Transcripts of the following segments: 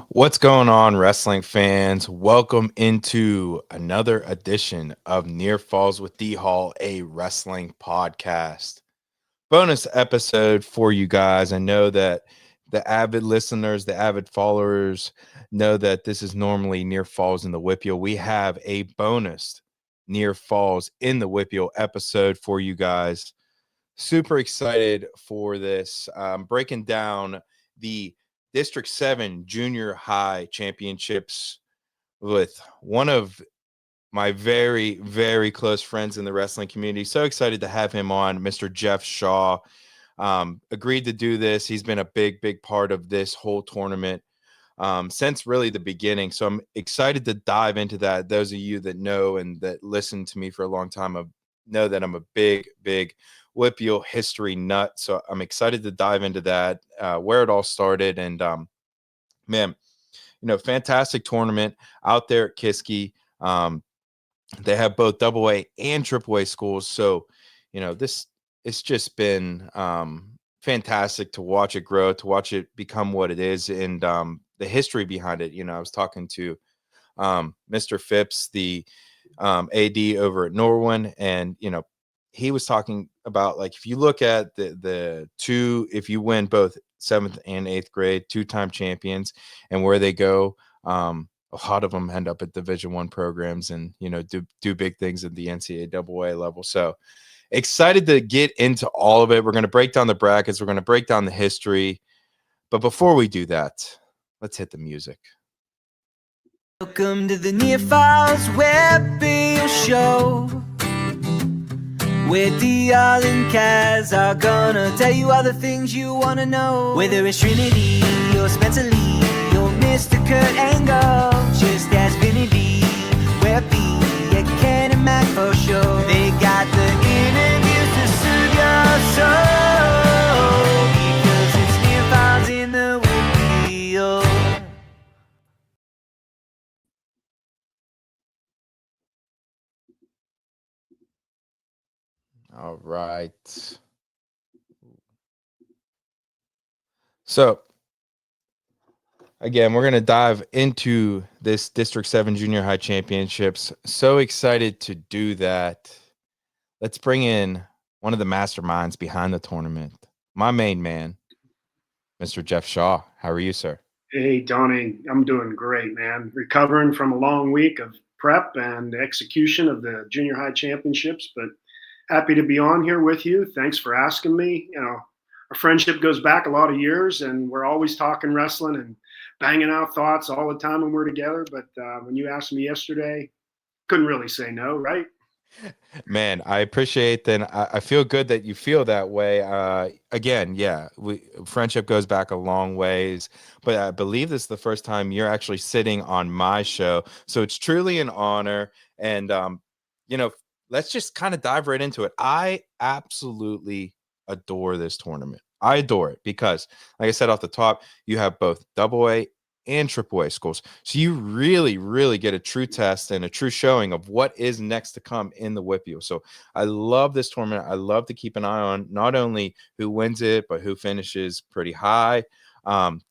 What's going on, wrestling fans? Welcome into another edition of Near Falls with D Hall, a wrestling podcast. Bonus episode for you guys. I know that the avid listeners, the avid followers know that this is normally Near Falls in the WPIAL. We have a bonus Near Falls in the WPIAL episode for you guys. Super excited for this. Breaking down the District 7 Junior High Championships with one of my very, very close friends in the wrestling community. So excited to have him on, Mr. Jeff Shaw. Agreed to do this. He's been a big, big part of this whole tournament since really the beginning. So I'm excited to dive into that. Those of you that know and that listen to me for a long time know that I'm a big, big WPIAL history nut. So I'm excited to dive into that, where it all started. And man, fantastic tournament out there at Kiski. They have both AA and AAA schools. So, this it's just been fantastic to watch it grow, to watch it become what it is, and the history behind it. I was talking to Mr. Phipps, the AD over at Norwin, and he was talking about, like, if you look at the two, if you win both 7th and 8th grade, two-time champions, and where they go, a lot of them end up at Division I programs and do big things at the NCAA level. So excited to get into all of it. We're going to break down the brackets. We're going to break down the history. But before we do that, let's hit the music. Welcome to the Near Falls WPIAL Show, where DL and Kaz are gonna tell you all the things you wanna know. Whether it's Trinity or Spencer Lee or Mr. Kurt Angle, just ask Vinny, WPIAL, Ken and Matt for sure. They got the interviews to soothe your soul, because it's Near Falls in the WPIAL. All right. So, again, we're going to dive into this District 7 Junior High Championships. So excited to do that. Let's bring in one of the masterminds behind the tournament, my main man, Mr. Jeff Shaw. How are you, sir? Hey, Donnie, I'm doing great, man. Recovering from a long week of prep and execution of the junior high championships, but happy to be on here with you. Thanks for asking me. Our friendship goes back a lot of years, and we're always talking wrestling and banging out thoughts all the time when we're together. But when you asked me yesterday, couldn't really say no, right? Man, I appreciate that. I feel good that you feel that way. Again, yeah, friendship goes back a long ways, but I believe this is the first time you're actually sitting on my show. So it's truly an honor. And, let's just kind of dive right into it. I absolutely adore this tournament. I adore it because, like I said off the top, you have both AA and AAA schools. So you really, really get a true test and a true showing of what is next to come in the WPIAL. So I love this tournament. I love to keep an eye on not only who wins it, but who finishes pretty high.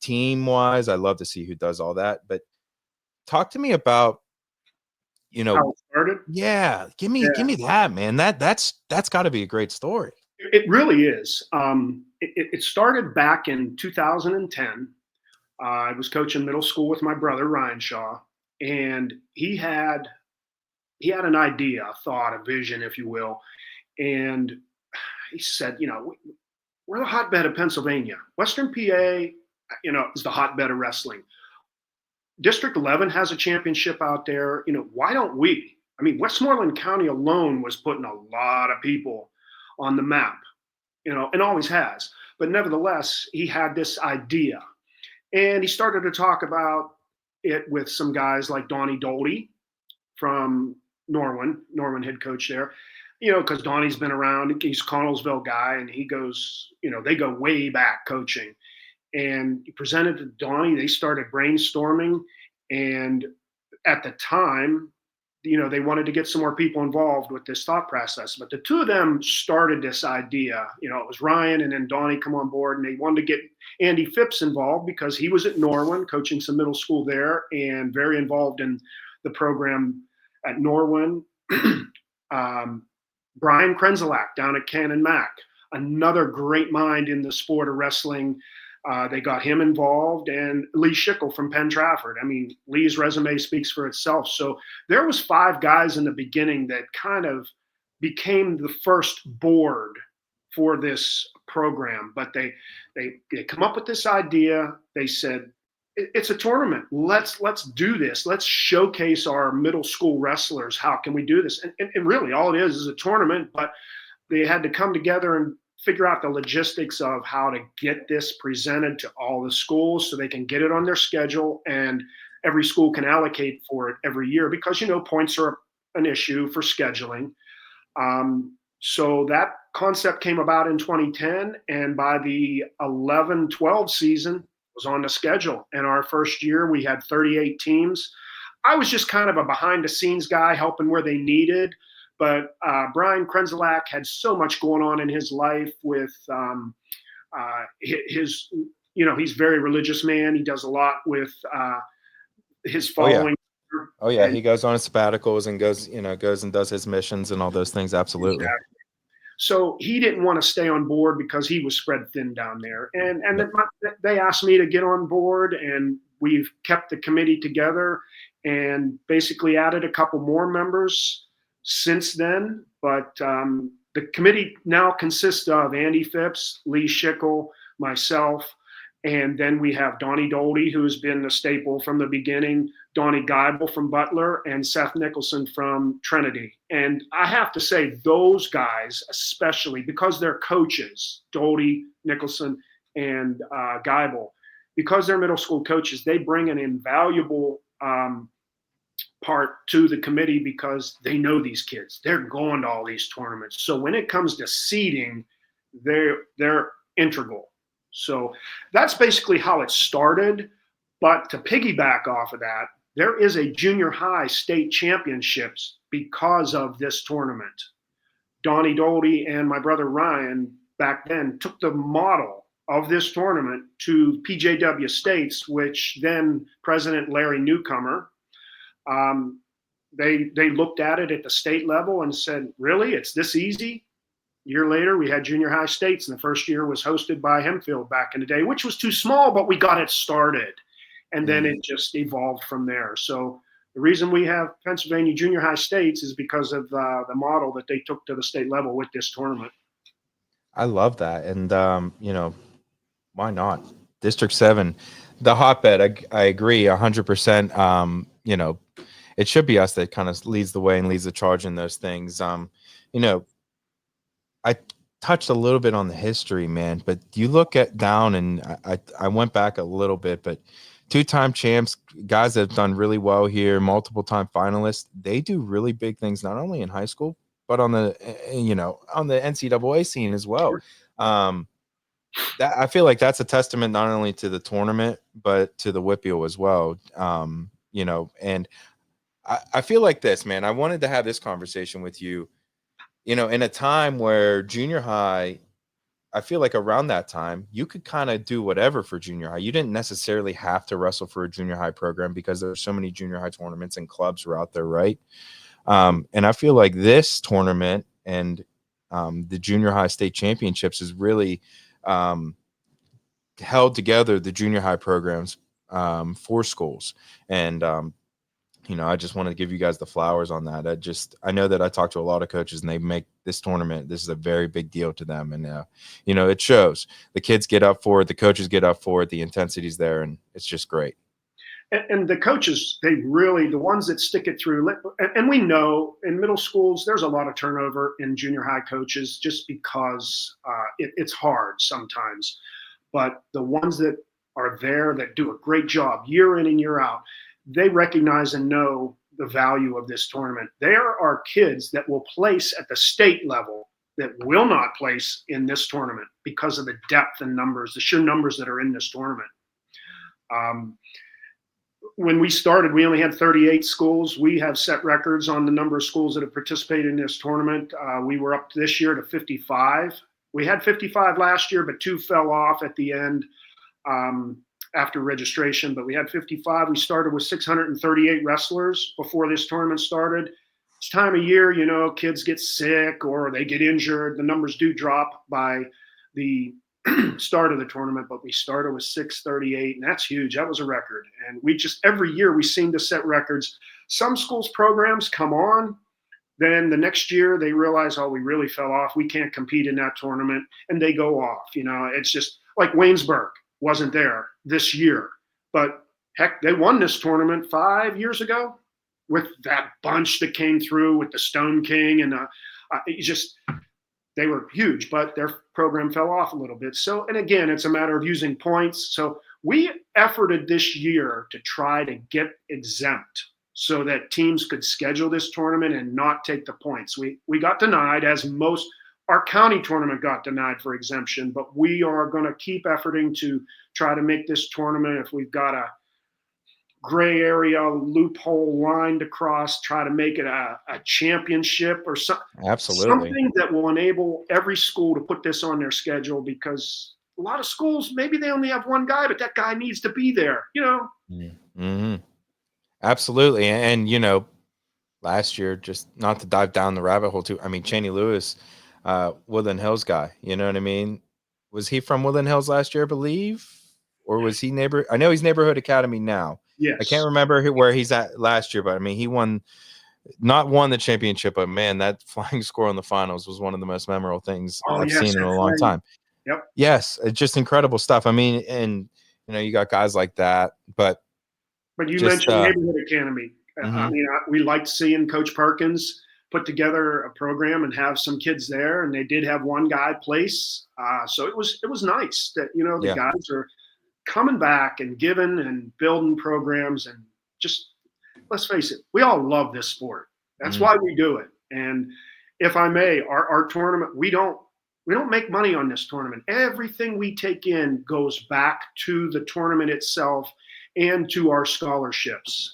Team wise, I love to see who does all that. But talk to me about, How it started. yeah, give me that, man. That's got to be a great story. It really is. It started back in 2010. I was coaching middle school with my brother Ryan Shaw, and he had an idea, a thought, a vision, if you will, and he said, we're the hotbed of Pennsylvania. Western PA, is the hotbed of wrestling. District 11 has a championship out there. Why don't we? I mean, Westmoreland County alone was putting a lot of people on the map, and always has. But nevertheless, he had this idea. And he started to talk about it with some guys like Donnie Dolte from Norwin head coach there, because Donnie's been around. He's a Connellsville guy, and he goes, they go way back coaching. And he presented to Donnie. They started brainstorming. And at the time, they wanted to get some more people involved with this thought process. But the two of them started this idea. It was Ryan and then Donnie come on board, and they wanted to get Andy Phipps involved because he was at Norwin coaching some middle school there and very involved in the program at Norwin. Brian Krenzelak down at Cannon Mac, another great mind in the sport of wrestling. They got him involved, and Lee Schickel from Penn Trafford. I mean, Lee's resume speaks for itself. So there was 5 guys in the beginning that kind of became the first board for this program. But they come up with this idea. They said, it's a tournament. Let's do this. Let's showcase our middle school wrestlers. How can we do this? And really, all it is a tournament. But they had to come together and figure out the logistics of how to get this presented to all the schools so they can get it on their schedule, and every school can allocate for it every year because, points are an issue for scheduling. So that concept came about in 2010, and by the 11-12 season, it was on the schedule. And our first year, we had 38 teams. I was just kind of a behind-the-scenes guy helping where they needed. But Brian Krenzelak had so much going on in his life with his, he's a very religious man. He does a lot with his following. Oh yeah. He goes on his sabbaticals and goes and does his missions and all those things. Absolutely. Exactly. So he didn't want to stay on board because he was spread thin down there. And they asked me to get on board, and we've kept the committee together and basically added a couple more members since then. But the committee now consists of Andy Phipps, Lee Schickel, myself, and then we have Donnie Dolte, who's been a staple from the beginning, Donnie Geibel from Butler, and Seth Nicholson from Trinity. And I have to say, those guys, especially because they're coaches, Dolte, Nicholson, and Geibel, because they're middle school coaches, they bring an invaluable part to the committee because they know these kids. They're going to all these tournaments. So when it comes to seeding, they're integral. So that's basically how it started. But to piggyback off of that, there is a junior high state championships because of this tournament. Donnie Dolte and my brother Ryan back then took the model of this tournament to PJW States, which then President Larry Newcomer, they looked at it at the state level and said, really, it's this easy? A year later, we had junior high states, and the first year was hosted by Hempfield back in the day, which was too small, but we got it started. And then it just evolved from there. So the reason we have Pennsylvania junior high states is because of the model that they took to the state level with this tournament. I love that. And, why not? District 7, the hotbed, I agree 100%. It should be us that kind of leads the way and leads the charge in those things. I touched a little bit on the history, man, but you look at down, and I went back a little bit, but 2-time champs, guys that have done really well here, multiple time finalists, they do really big things, not only in high school, but on the NCAA scene as well. That I feel like that's a testament not only to the tournament, but to the WPIAL as well. And I feel like this, man, I wanted to have this conversation with you, in a time where junior high, I feel like around that time, you could kind of do whatever for junior high. You didn't necessarily have to wrestle for a junior high program because there's so many junior high tournaments and clubs were out there, right? And I feel like this tournament and the junior high state championships is really held together the junior high programs for schools. And I just want to give you guys the flowers on that. I know that I talk to a lot of coaches, and they make this tournament, this is a very big deal to them. And, it shows. The kids get up for it. The coaches get up for it. The intensity's there, and it's just great. And the coaches, the ones that stick it through, and we know in middle schools, there's a lot of turnover in junior high coaches just because it's hard sometimes. But the ones that are there that do a great job year in and year out, they recognize and know the value of this tournament. There are kids that will place at the state level that will not place in this tournament because of the depth and numbers, the sheer numbers that are in this tournament. when we started, we only had 38 schools. We have set records on the number of schools that have participated in this tournament. We were up this year to 55. We had 55 last year, but 2 fell off at the end after registration. But we had 55. We started with 638 wrestlers before this tournament started. It's time of year, you know, kids get sick or they get injured. The numbers do drop by the start of the tournament, but we started with 638, and that's huge. That was a record. And we just, every year we seem to set records. Some schools' programs come on, then the next year they realize, oh, we really fell off. We can't compete in that tournament, and they go off. You know, it's just like Waynesburg wasn't there this year, but heck, they won this tournament 5 years ago with that bunch that came through with the Stone King, and they were huge, but their program fell off a little bit. So, and again, it's a matter of using points. So we efforted this year to try to get exempt so that teams could schedule this tournament and not take the points. We got denied, as most, our county tournament got denied for exemption, but we are going to keep efforting to try to make this tournament, if we've got a gray area loophole line to cross, try to make it a championship or something that will enable every school to put this on their schedule, because a lot of schools, maybe they only have one guy, but that guy needs to be there, you know? Mm-hmm. Absolutely. And, you know, last year, just not to dive down the rabbit hole too, I mean, Cheney Lewis, Woodland Hills guy, you know what I mean? Was he from Woodland Hills last year, I believe? Or was he I know he's Neighborhood Academy now. Yes. I can't remember where he's at last year, but I mean, he not won the championship, but man, that flying score in the finals was one of the most memorable things I've seen in a long time. Yep. Yes, it's just incredible stuff. I mean, and you know, you got guys like that, but you mentioned Neighborhood Academy. Mm-hmm. I mean, we liked seeing Coach Perkins put together a program and have some kids there, and they did have one guy place. So it was nice that, you know, the guys are coming back and giving and building programs, and just, let's face it, we all love this sport. That's why we do it. And if I may, our tournament, we don't make money on this tournament. Everything we take in goes back to the tournament itself and to our scholarships.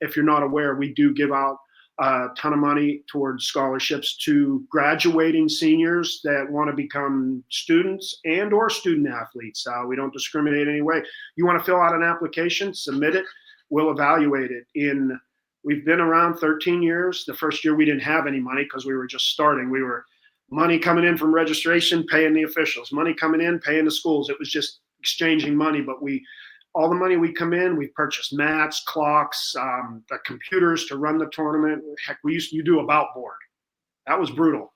If you're not aware, we do give out a ton of money towards scholarships to graduating seniors that want to become students and or student athletes. We don't discriminate in any way. You want to fill out an application, submit it. We'll evaluate it. We've been around 13 years. The first year we didn't have any money because we were just starting. We were money coming in from registration, paying the officials, money coming in, paying the schools. It was just exchanging money, but all the money we come in, we purchased mats, clocks, the computers to run the tournament. Heck, you do about board. That was brutal.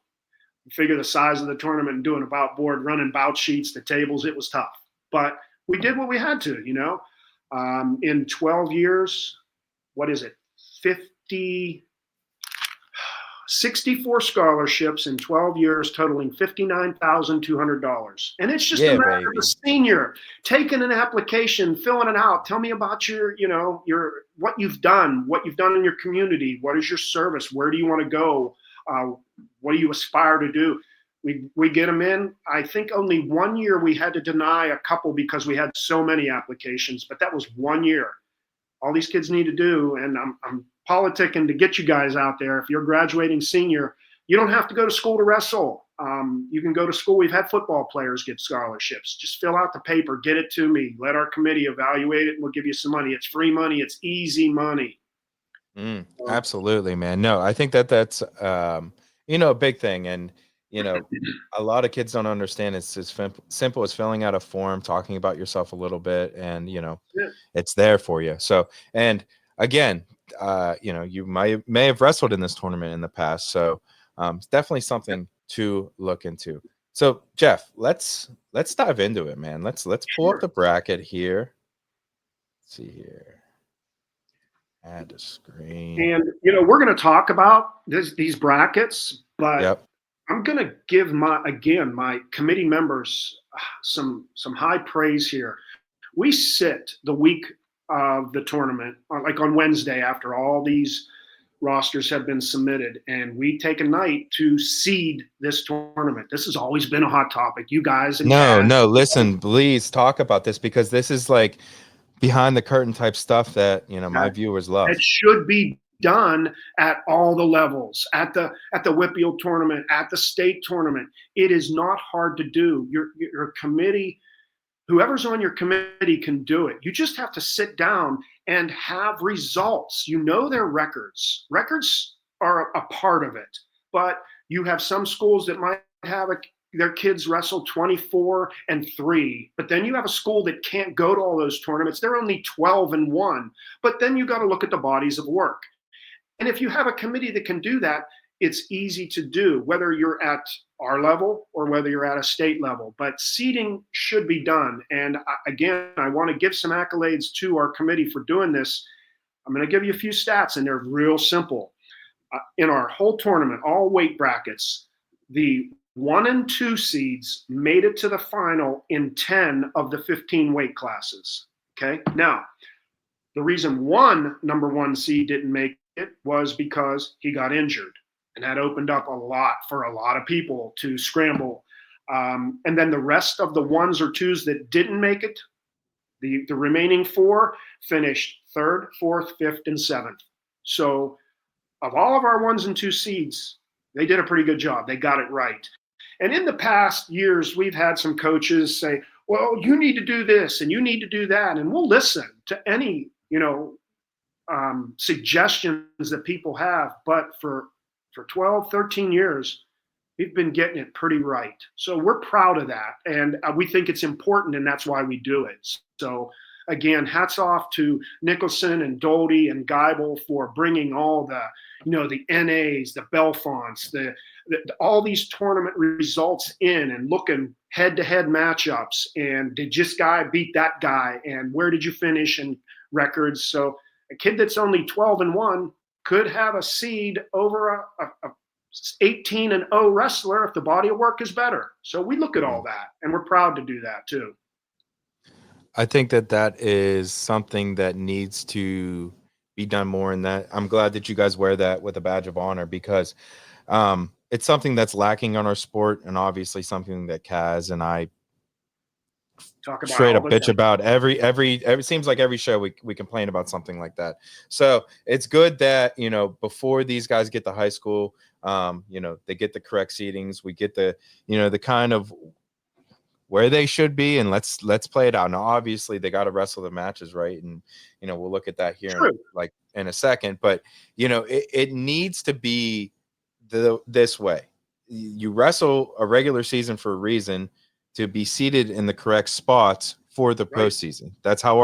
You figure the size of the tournament and doing about board, running bout sheets, the tables, it was tough. But we did what we had to, you know. In 12 years, 64 scholarships in 12 years, totaling $59,200. And it's just a matter of a senior taking an application, filling it out. Tell me about what you've done in your community. What is your service? Where do you want to go? What do you aspire to do? We get them in. I think only 1 year we had to deny a couple because we had so many applications, but that was 1 year. All these kids need to do, and I'm politicking to get you guys out there. If you're a graduating senior, you don't have to go to school to wrestle. You can go to school. We've had football players get scholarships. Just fill out the paper, get it to me, let our committee evaluate it, and we'll give you some money. It's free money. It's easy money. Absolutely, man. No, I think that's a big thing. And, you know, a lot of kids don't understand it's as simple as filling out a form, talking about yourself a little bit, and, you know, it's there for you. So, and again, you may have wrestled in this tournament in the past. So it's definitely something to look into. So Jeff, let's dive into it, man. Let's pull up the bracket here. Let's see here. Add a screen. And, you know, we're going to talk about these brackets, but I'm going to give my committee members some high praise here. We sit the week of the tournament, like on Wednesday, after all these rosters have been submitted, and we take a night to seed this tournament. This has always been a hot topic. You guys. No, listen, please talk about this, because this is like behind the curtain type stuff that, my That, viewers that love. should be done at all the levels, at the WPIAL tournament, at the state tournament. It is not hard to do. Your committee, whoever's on your committee can do it. You just have to sit down and have results. You know their records. Records are a part of it, but you have some schools that might have their kids wrestle 24-3, but then you have a school that can't go to all those tournaments. They're only 12-1, but then you got to look at the bodies of work. And if you have a committee that can do that, it's easy to do, whether you're at our level or whether you're at a state level. But seeding should be done. And again, I want to give some accolades to our committee for doing this. I'm going to give you a few stats, and they're real simple. In our whole tournament, all weight brackets, the 1 and 2 seeds made it to the final in 10 of the 15 weight classes. Okay. Now, the reason one number 1 seed didn't make it was because he got injured. And that opened up a lot for a lot of people to scramble. And then the rest of the 1s or 2s that didn't make it, the remaining 4 finished 3rd, 4th, 5th, and 7th. So of all of our 1s and 2 seeds, they did a pretty good job. They got it right. And in the past years, we've had some coaches say, well, you need to do this and you need to do that. And we'll listen to any, suggestions that people have. But for 12, 13 years, we've been getting it pretty right. So we're proud of that. And we think it's important, and that's why we do it. So again, hats off to Nicholson and Doty and Geibel for bringing all the, the NAs, the Belfonts, all these tournament results in, and looking head-to-head matchups, and did this guy beat that guy, and where did you finish, and records. So a kid that's only 12-1 could have a seed over a 18-0 wrestler if the body of work is better. So we look at all that, and we're proud to do that too. I think that is something that needs to be done more in that. I'm glad that you guys wear that with a badge of honor, because it's something that's lacking on our sport, and obviously something that Kaz and I talk about straight all up the bitch time. about every seems like every show we complain about something like that. So it's good that, before these guys get to high school, they get the correct seedings. We get the, the kind of where they should be, and let's play it out. Now, obviously, they got to wrestle the matches, right? And we'll look at that here in a second. But it needs to be this way. You wrestle a regular season for a reason, to be seated in the correct spots for the postseason. That's how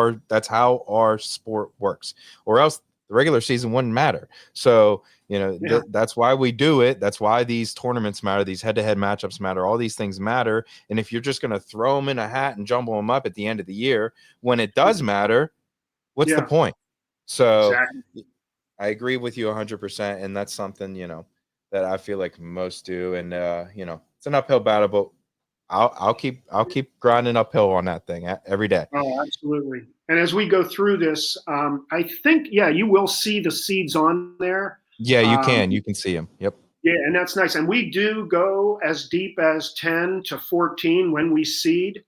our sport works. Or else the regular season wouldn't matter. So that's why we do it. That's why these tournaments matter. These head-to-head matchups matter. All these things matter. And if you're just going to throw them in a hat and jumble them up at the end of the year, when it does matter, what's the point? So exactly. I agree with you 100%. And that's something, that I feel like most do. And, it's an uphill battle, but I'll keep grinding uphill on that thing every day. Oh, absolutely. And as we go through this, I think, you will see the seeds on there. Yeah, you can see them. Yep. Yeah, and that's nice. And we do go as deep as 10 to 14 when we seed.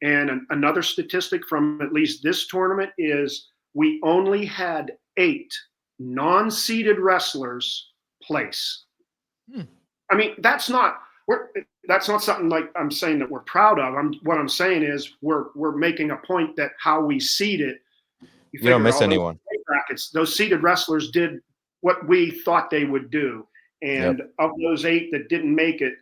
And another statistic from at least this tournament is we only had 8 non-seeded wrestlers place. I mean, that's not something like I'm saying that we're proud of. What I'm saying is we're making a point that how we seed it. You don't miss anyone. Brackets, those seeded wrestlers did what we thought they would do. And of those 8 that didn't make it,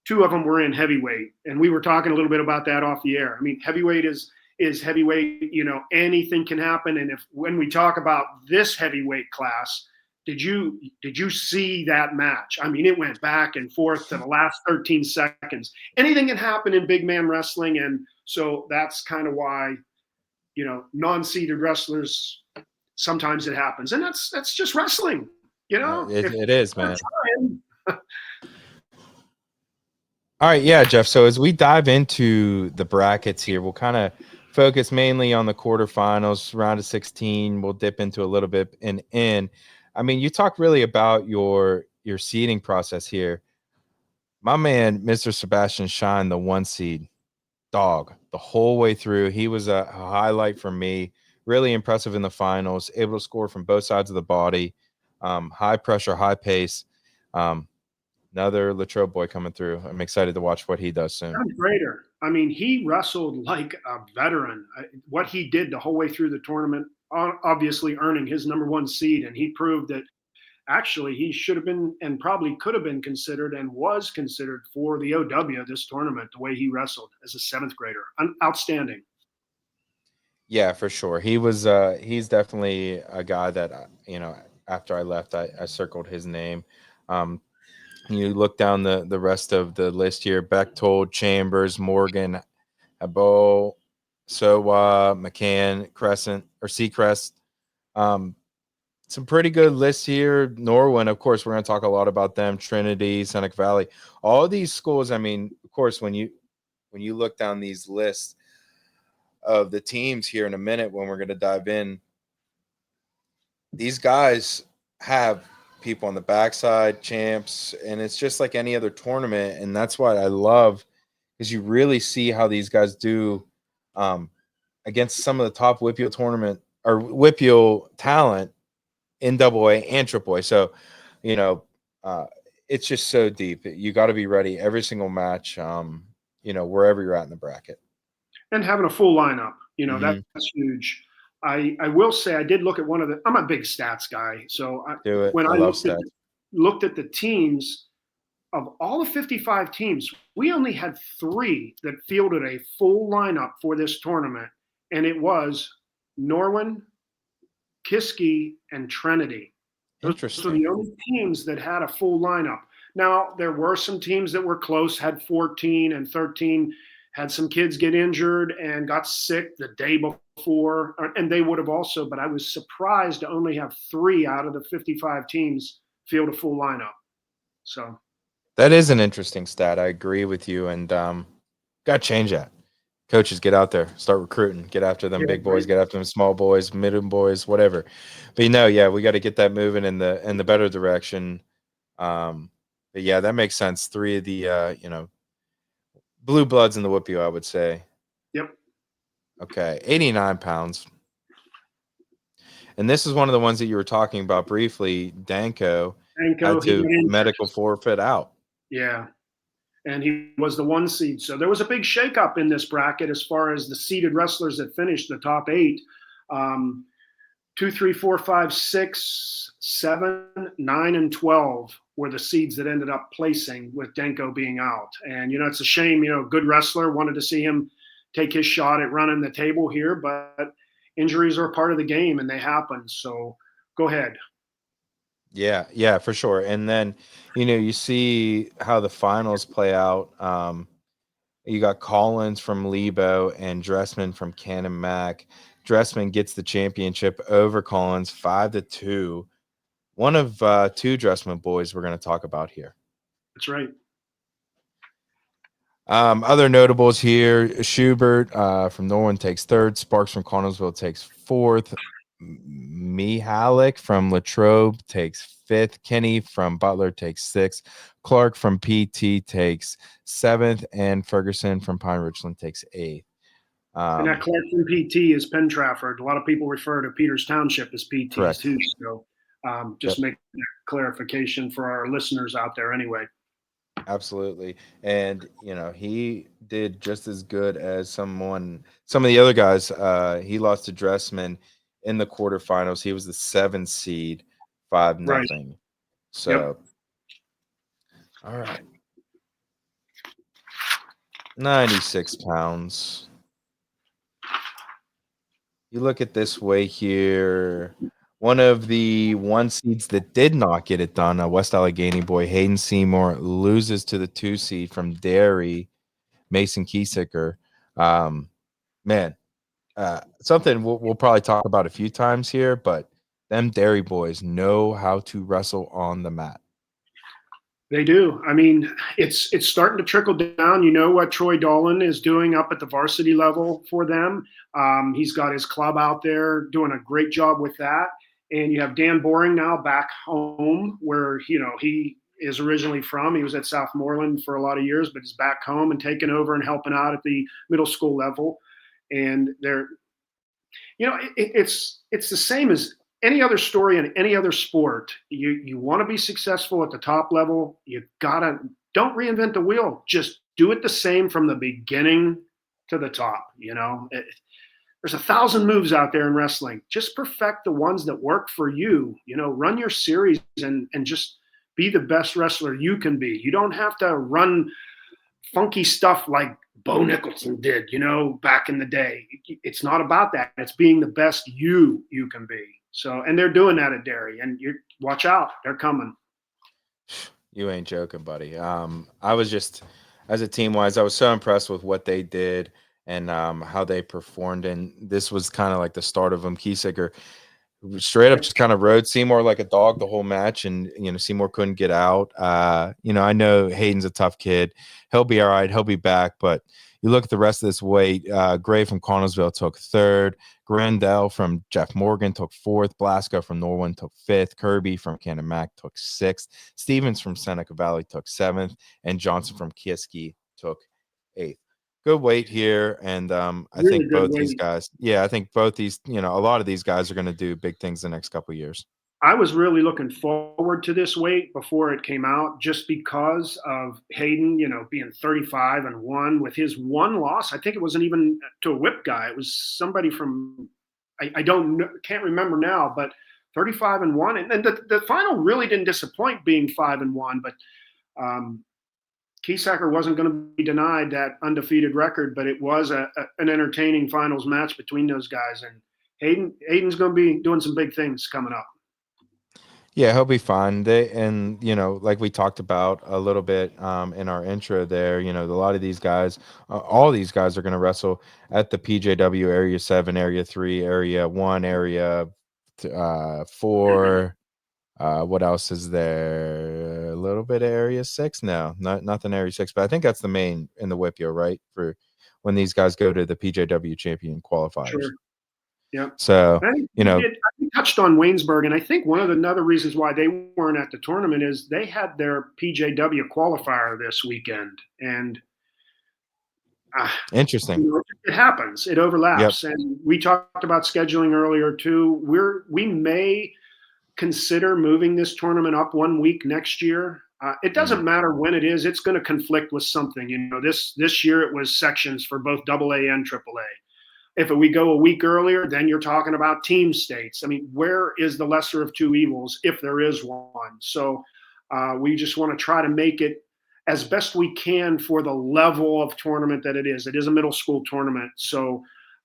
2 of them were in heavyweight. And we were talking a little bit about that off the air. I mean, heavyweight is heavyweight. Anything can happen. And when we talk about this heavyweight class, did you see that match? I mean, it went back and forth to the last 13 seconds. Anything can happen in big man wrestling. And so that's kind of why, non-seeded wrestlers, sometimes it happens. And that's just wrestling. It is, man. All right, yeah, Jeff. So as we dive into the brackets here, we'll kind of focus mainly on the quarterfinals, round of 16. We'll dip into a little bit in. I mean, you talk really about your seeding process here. My man, Mr. Sebastian Shine, the 1 seed, dog, the whole way through. He was a highlight for me. really impressive in the finals, able to score from both sides of the body, high pressure, high pace. Um, Another Latrobe boy coming through. I'm excited to watch what he does soon. Seventh grader. I mean, he wrestled like a veteran. What he did the whole way through the tournament, obviously earning his number one seed, and he proved that actually he should have been and probably could have been considered and was considered for the OW this tournament. The way he wrestled as a seventh grader, outstanding. Yeah, for sure. He's definitely a guy that after I left, I circled his name. Um, you look down the rest of the list here: Bechtold, Chambers, Morgan, Abo, Sowa, McCann, Crescent or Seacrest. Um, some pretty good lists here. Norwin, of course, we're going to talk a lot about them. Trinity, Seneca Valley, all these schools. I mean, of course, when you look down these lists of the teams here in a minute, when we're going to dive in, these guys have people on the backside, champs, and it's just like any other tournament. And that's what I love, because you really see how these guys do um, against some of the top WPIAL tournament or WPIAL talent in double A and triple A. So, you know, uh, it's just so deep. You got to be ready every single match, wherever you're at in the bracket. And having a full lineup, Mm-hmm. that's huge. I will say I did look at one of the. I'm a big stats guy, so Do it. when I I love looked stats. at the teams of all the 55 teams, we only had three that fielded a full lineup for this tournament, and it was Norwin, Kiski, and Trinity. Those were Interesting. the only teams that had a full lineup. Now, there were some teams that were close, had 14 and 13, had some kids get injured and got sick the day before, and they would have also, but I was surprised to only have three out of the 55 teams field a full lineup. So, That is an interesting stat. I agree with you, and got to change that. Coaches, get out there, start recruiting, get after them yeah, big boys, right. get after them small boys, middle boys, whatever. But yeah, we got to get that moving in the better direction. But yeah, that makes sense. Three of the blue bloods in the whoopie, I would say. Yep. Okay, 89 pounds. And this is one of the ones that you were talking about briefly. Danko had Anko, he got to injured. medical forfeit out. Yeah. And he was the one seed. So there was a big shakeup in this bracket as far as the seeded wrestlers that finished the top eight. Um, 2, 3, 4, 5, 6, 7, 9, and 12 were the seeds that ended up placing with Denko being out. And, it's a shame, good wrestler, wanted to see him take his shot at running the table here, but injuries are a part of the game and they happen. So go ahead. Yeah, for sure. And then, you see how the finals play out. You got Collins from Lebo and Dressman from Cannon Mac. Dressman gets the championship over Collins 5-2. One of two Dressman boys we're going to talk about here. That's right. Other notables here: Schubert from Norwin takes third. Sparks from Connellsville takes fourth. Mihalik from Latrobe takes fifth. Kenny from Butler takes sixth. Clark from PT takes seventh, and Ferguson from Pine Richland takes eighth. And that Clarkson PT is Penn Trafford. A lot of people refer to Peters Township as PT Correct. too. So just Yep. make that clarification for our listeners out there anyway. Absolutely. And he did just as good as some of the other guys. He lost to Dressman in the quarterfinals. He was the 7th seed, 5-0. Right. Yep. So all right. 96 pounds. You look at this way here. One of the one seeds that did not get it done, a West Allegheny boy, Hayden Seymour, loses to the 2 seed from Derry, Mason Kiesicker. Man, something we'll probably talk about a few times here, but them Derry boys know how to wrestle on the mat. They do. I mean, it's starting to trickle down. You know what Troy Dolan is doing up at the varsity level for them. He's got his club out there doing a great job with that. And you have Dan Boring now back home where, he is originally from. He was at Southmoreland for a lot of years, but is back home and taking over and helping out at the middle school level. And they're It's the same as any other story in any other sport. You want to be successful at the top level. You gotta don't reinvent the wheel. Just do it the same from the beginning to the top. There's 1,000 moves out there in wrestling. Just perfect the ones that work for you. Run your series and just be the best wrestler you can be. You don't have to run funky stuff like Bo Nicholson did, back in the day. It's not about that. It's being the best you can be. So, and they're doing that at Derry, and you watch out, they're coming. You ain't joking, buddy. I was just, as a team wise, I was so impressed with what they did and how they performed. And this was kind of like the start of them. Kiesaker straight up just kind of rode Seymour like a dog the whole match, and Seymour couldn't get out. I know Hayden's a tough kid. He'll be all right. He'll be back. But you look at the rest of this weight. Gray from Connellsville took third. Grandel from Jeff Morgan took fourth. Blasco from Norwin took fifth. Kirby from Cannon Mac took sixth. Stevens from Seneca Valley took seventh, and Johnson from Kiski took eighth. Good weight here, and I Really think good both these weight. guys. Yeah, I think both these. A lot of these guys are going to do big things the next couple of years. I was really looking forward to this weight before it came out, just because of Hayden, being 35-1 with his one loss. I think it wasn't even to a whip guy. It was somebody from, I don't know, can't remember now, but 35-1, and the final really didn't disappoint, being 5-1. But Kiesacker wasn't going to be denied that undefeated record, but it was an entertaining finals match between those guys, and Hayden's going to be doing some big things coming up. Yeah, he'll be fine. Like we talked about a little bit in our intro there, a lot of these guys, all these guys are going to wrestle at the PJW Area 7, Area 3, Area 1, Area 4. What else is there? A little bit of Area 6? No, nothing Area 6, but I think that's the main in the WPIAL, right? For when these guys go to the PJW champion qualifiers. Sure. Yeah. So, I touched on Waynesburg, and I think one of the other reasons why they weren't at the tournament is they had their PJW qualifier this weekend, and interesting. It happens. It overlaps, and we talked about scheduling earlier too. We may consider moving this tournament up 1 week next year. It doesn't matter when it is; it's going to conflict with something. This year it was sections for both AA and AAA. If we go a week earlier, then you're talking about team states. I mean, where is the lesser of two evils, if there is one? So we just want to try to make it as best we can for the level of tournament that it is. It is a middle school tournament. So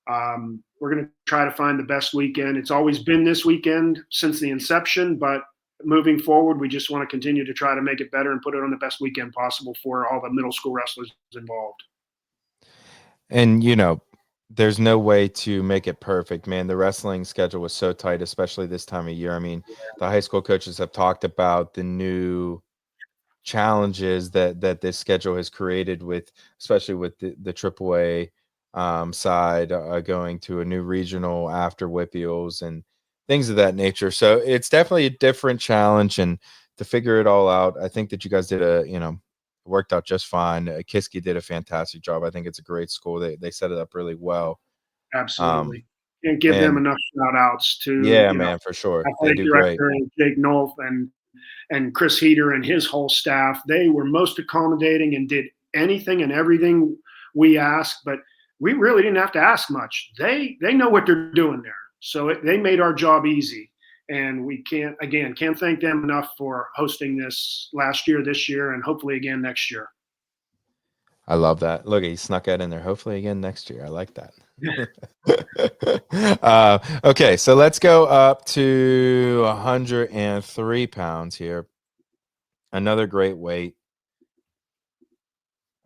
we're going to try to find the best weekend. It's always been this weekend since the inception, but moving forward, we just want to continue to try to make it better and put it on the best weekend possible for all the middle school wrestlers involved. And, there's no way to make it perfect, man. The wrestling schedule was so tight, especially this time of year. I mean, the high school coaches have talked about the new challenges that this schedule has created, with especially with the AAA side going to a new regional after WPIALs and things of that nature. So it's definitely a different challenge, and to figure it all out, I think that you guys did worked out just fine. Kiski did a fantastic job. I think it's a great school. They set it up really well. Absolutely. Can't give them enough shout outs to, yeah, man, for sure. They athletic do great. director and Jake Nolf and Chris Heater and his whole staff. They were most accommodating and did anything and everything we asked, but we really didn't have to ask much. They know what they're doing there. So they made our job easy. And we can't thank them enough for hosting this last year, this year, and hopefully again next year. I love that. Look, he snuck that in there. Hopefully again next year. I like that. Okay, so let's go up to 103 pounds here. Another great weight.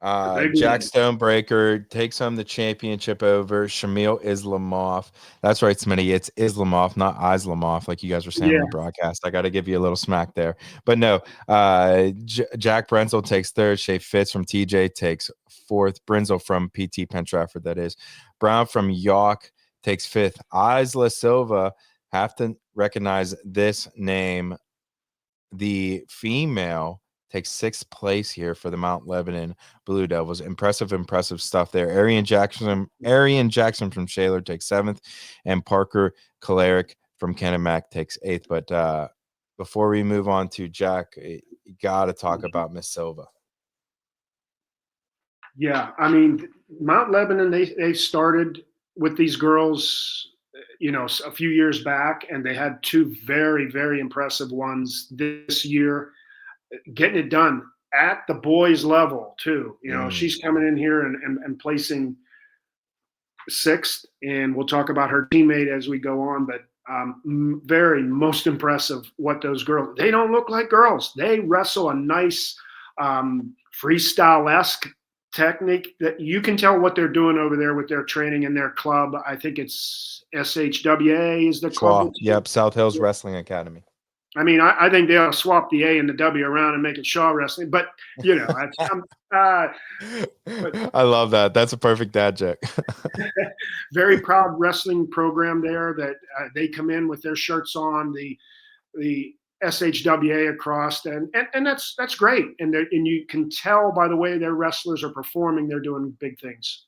Jack Stonebreaker takes home the championship over Shamil Islamov. That's right, Smitty. It's Islamov, not Islamov, like you guys were saying on the broadcast. I got to give you a little smack there. But no, Jack Brenzel takes third. Shay Fitz from TJ takes fourth. Brenzel from PT Penn Trafford, that is. Brown from York takes fifth. Isla Silva, have to recognize this name. The female takes sixth place here for the Mount Lebanon Blue Devils. Impressive stuff there. Arian Jackson from Shaler takes seventh, and Parker Kalarick from Kennebec takes eighth. But before we move on to Jack, you got to talk about Miss Silva. Yeah, I mean, Mount Lebanon, they started with these girls, a few years back, and they had two very, very impressive ones this year, getting it done at the boys level too. She's coming in here and placing sixth, and we'll talk about her teammate as we go on, but very most impressive what those girls, they don't look like girls. They wrestle a nice freestyle-esque technique that you can tell what they're doing over there with their training in their club. I think it's SHWA is the club. Yep, South Hills Wrestling Academy. I mean, I think they ought to swap the A and the W around and make it Shaw Wrestling. But I love that. That's a perfect dad joke. Very proud wrestling program there that they come in with their shirts on, the SHWA across, and that's great. And you can tell by the way their wrestlers are performing, they're doing big things.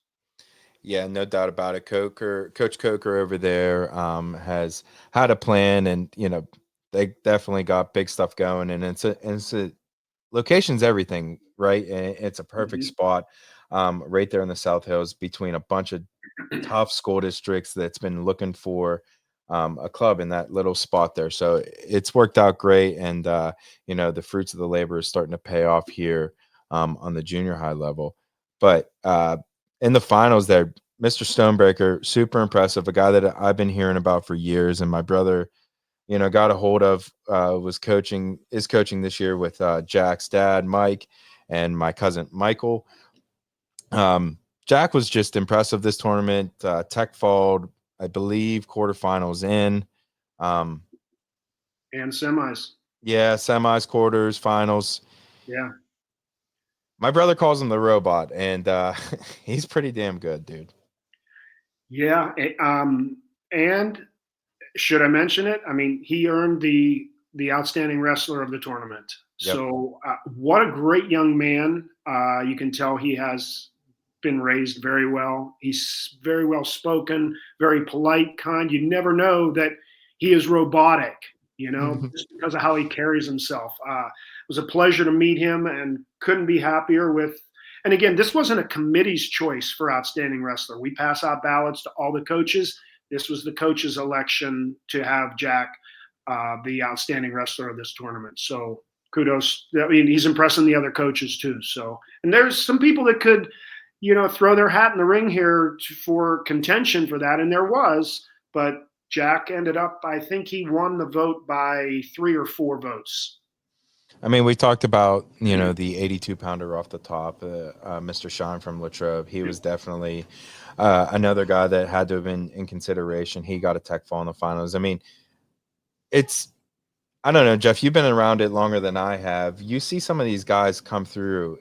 Yeah, no doubt about it. Coach Coker over there has had a plan, and they definitely got big stuff going. And it's a location's everything, right? And it's a perfect spot, right there in the South Hills between a bunch of tough school districts that's been looking for a club in that little spot there. So it's worked out great, and the fruits of the labor is starting to pay off here on the junior high level. But in the finals there, Mr. Stonebreaker, super impressive, a guy that I've been hearing about for years, and my brother, got a hold of, is coaching this year with Jack's dad, Mike, and my cousin, Michael. Jack was just impressive this tournament. Tech followed, I believe, quarterfinals in. And semis. Yeah, semis, quarters, finals. Yeah. My brother calls him the robot, and he's pretty damn good, dude. Yeah. And should I mention it? I mean, he earned the outstanding wrestler of the tournament. Yep. So what a great young man. You can tell he has been raised very well. He's very well spoken, very polite, kind. You never know that he is robotic, just because of how he carries himself. It was a pleasure to meet him, and couldn't be happier with. And again, this wasn't a committee's choice for outstanding wrestler. We pass out ballots to all the coaches. This was the coach's election to have Jack the outstanding wrestler of this tournament. So kudos. I mean, he's impressing the other coaches too. So, and there's some people that could, throw their hat in the ring here for contention for that, and there was, but Jack ended up, I think he won the vote by 3 or 4 votes. I mean, we talked about, the 82-pounder off the top, Mr. Sean from Latrobe. He was definitely another guy that had to have been in consideration. He got a tech fall in the finals. I mean, I don't know, Jeff, you've been around it longer than I have. You see some of these guys come through.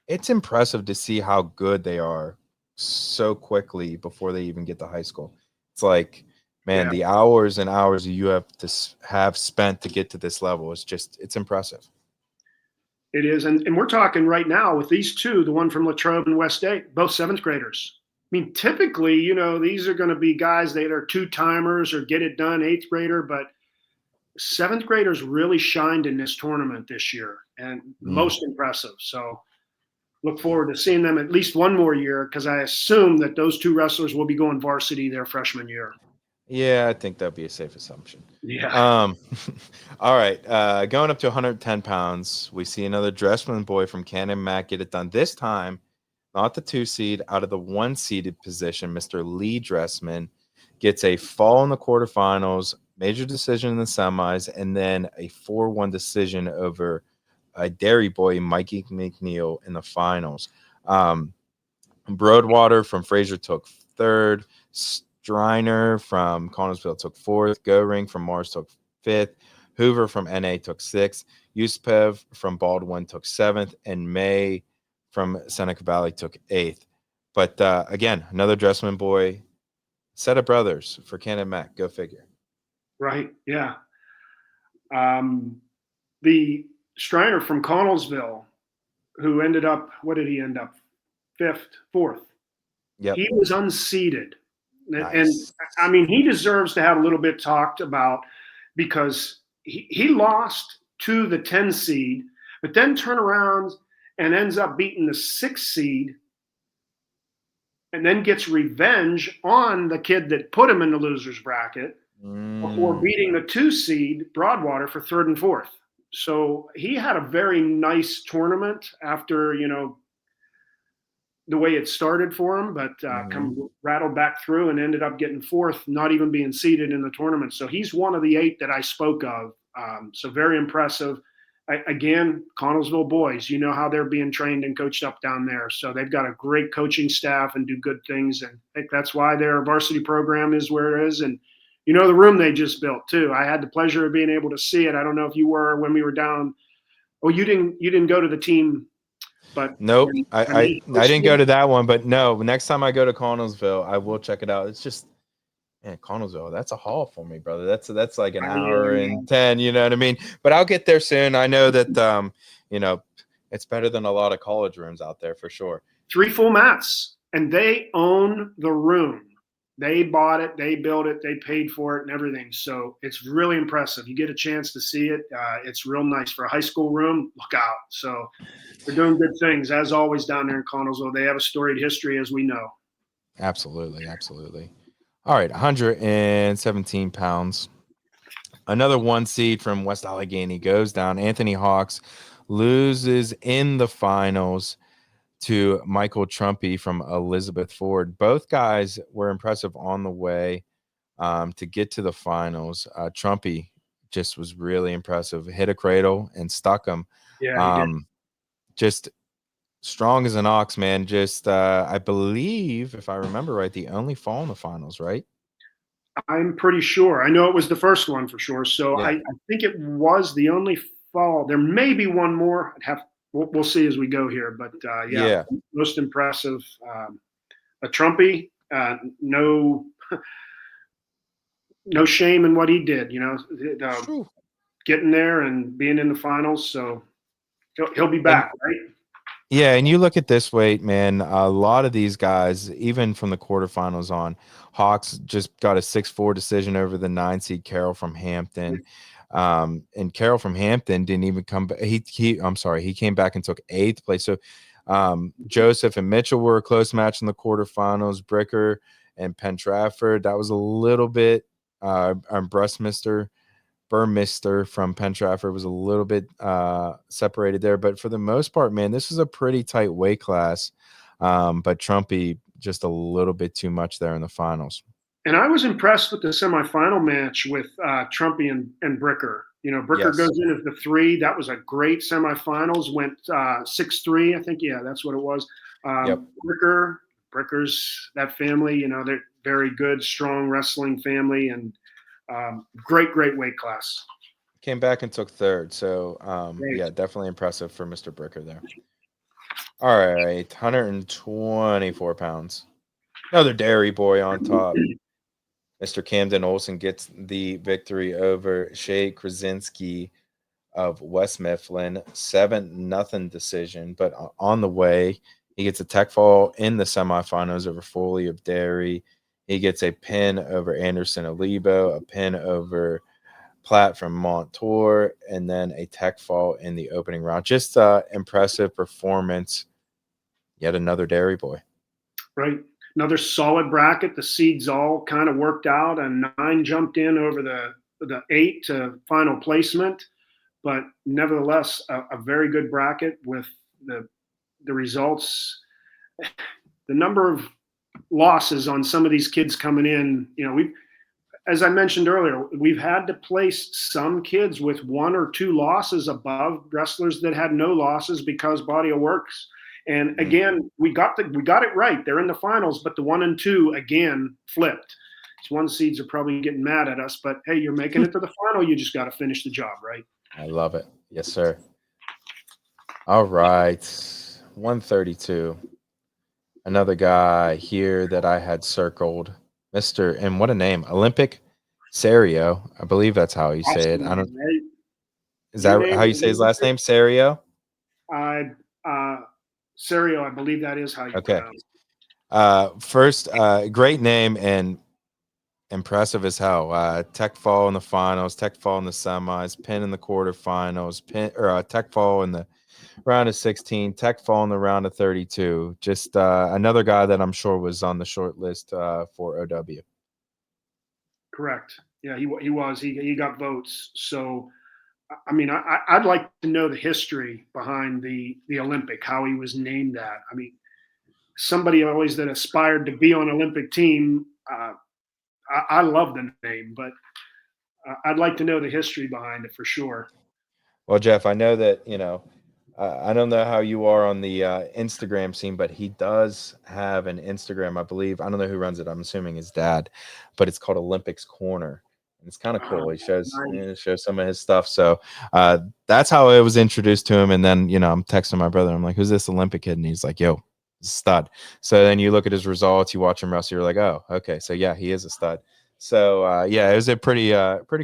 It's impressive to see how good they are so quickly before they even get to high school. It's like, man, the hours and hours you have to have spent to get to this level it's impressive. It is. And we're talking right now with these two, the one from Latrobe and West State, both 7th graders. I mean, typically, these are going to be guys that are 2-timers or get it done, 8th grader, but 7th graders really shined in this tournament this year, and most impressive. So look forward to seeing them at least one more year, because I assume that those two wrestlers will be going varsity their freshman year. Yeah, I think that'd be a safe assumption. Yeah. All right. Going up to 110 pounds, we see another Dressman boy from Kennebec get it done. This time, not the 2 seed, out of the 1 seeded position. Mr. Lee Dressman gets a fall in the quarterfinals, major decision in the semis, and then a 4-1 decision over a Dairy boy, Mikey McNeil, in the finals. Broadwater from Fraser took 3rd. Striner from Connellsville took 4th. Goring from Mars took 5th. Hoover from NA took 6th. Yuspev from Baldwin took 7th. And May from Seneca Valley took 8th. But again, another Dressman boy, set of brothers for Kennebec. Go figure. Right. Yeah. The Striner from Connellsville, who ended up, what did he end up? Fifth, fourth. Yep. He was unseeded. And Nice. I mean, he deserves to have a little bit talked about because he lost to the 10 seed, but then turn around and ends up beating the 6 seed and then gets revenge on the kid that put him in the loser's bracket before beating the 2 seed Broadwater for third and fourth. So he had a very nice tournament after, the way it started for him, but come rattled back through and ended up getting fourth, not even being seeded in the tournament. So he's one of the 8 that I spoke of. So very impressive. Again, Connellsville boys, you know how they're being trained and coached up down there. So they've got a great coaching staff and do good things. And I think that's why their varsity program is where it is. And the room they just built too. I had the pleasure of being able to see it. I don't know if you were when we were down. Oh, you didn't go to the team, but Nope. when I they didn't go hosted, to that one, but no, next time I go to Connellsville, I will check it out. It's just, man, Connellsville, that's a haul for me, brother. That's like an hour and 10, you know what I mean? But I'll get there soon. I know that you know, it's better than a lot of college rooms out there for sure. 3 full mats, and they own the room. They bought it, they built it, they paid for it, and everything. So it's really impressive. You get a chance to see it. It's real nice for a high school room. Look out! So they're doing good things as always down there in Connellsville. They have a storied history, as we know. Absolutely, absolutely. All right, 117 pounds. Another 1 seed from West Allegheny goes down. Anthony Hawks loses in the finals to Michael Trumpy from Elizabeth Ford. Both guys were impressive on the way to get to the finals. Trumpy just was really impressive. Hit a cradle and stuck him. Yeah, he did. Just strong as an ox, man. Just I believe, if I remember right, the only fall in the finals, right? I'm pretty sure. I know it was the first one for sure. So Yeah. I think it was the only fall. There may be one more. We'll see as we go here. But Yeah. most impressive. A Trumpy, no shame in what he did. Getting there and being in the finals. So he'll be And back, right? yeah, and you look at this weight, man. A lot of these guys, even from the quarterfinals on, Hawks just got a 6-4 decision over the 9 seed Carroll from Hampton. And Carroll from Hampton didn't even come back. I'm sorry, he came back and took 8th place. So Joseph and Mitchell were a close match in the quarterfinals. Bricker and Penn Trafford, that was a little bit Burmeister from Penn Trafford was a little bit separated there, but for the most part, man, this is a pretty tight weight class. But Trumpy just a little bit too much there in the finals. And I was impressed with the semifinal match with Trumpy and Bricker. Bricker Yes. goes in as the 3. That was a great semifinals. Went 6-3, I think. Yeah, that's what it was. Yep. Bricker's that family. They're very good, strong wrestling family, and great weight class. Came back and took 3rd. So yeah, definitely impressive for Mr. Bricker there. All right, 124 pounds. Another dairy boy on top. Mr. Camden Olson gets the victory over Shea Krasinski of West Mifflin, 7-0 decision. But on the way, he gets a tech fall in the semifinals over Foley of Derry. He gets a pin over Anderson of Lebo, a pin over Platt from Montour, and then a tech fall in the opening round. Just impressive performance. Yet another dairy boy. Right. Another solid bracket. The seeds all kind of worked out, and 9 jumped in over the 8 to final placement. But nevertheless, a very good bracket with the results. The number of losses on some of these kids coming in, as I mentioned earlier, we've had to place some kids with 1 or 2 losses above wrestlers that had no losses because body of works. And again, we got it right. They're in the finals, but the 1 and 2 again flipped. These 1 seeds are probably getting mad at us, but hey, you're making it to the final. You just got to finish the job, right? I love it. Yes, sir. All right. 132. Another guy here that I had circled. And what a name. Olympic Serio. I believe that's how you say it. I don't. Right? Is You that name how you say his last name? Serio? I Serio, I believe that is how you Okay. pronounce it. First, great name and impressive as hell. Tech fall in the finals, Tech fall in the semis, pin in the quarterfinals, pin or Tech fall in the round of 16, Tech fall in the round of 32. Just another guy that I'm sure was on the short list for OW. Correct. Yeah, he was. He got votes. So I mean, I'd like to know the history behind the Olympic, how he was named that. I mean, somebody always that aspired to be on Olympic team. I love the name, but I'd like to know the history behind it for sure. Well, Jeff, I know that, I don't know how you are on the Instagram scene, but he does have an Instagram, I believe. I don't know who runs it. I'm assuming his dad, but it's called Olympics Corner. And it's kind of cool. He Nice. shows some of his stuff. So that's how I was introduced to him. And then, I'm texting my brother. I'm like, who's this Olympic kid? And he's like, yo, stud. So then you look at his results, you watch him wrestle, you're like, oh, okay. So yeah, he is a stud. So yeah, it was a pretty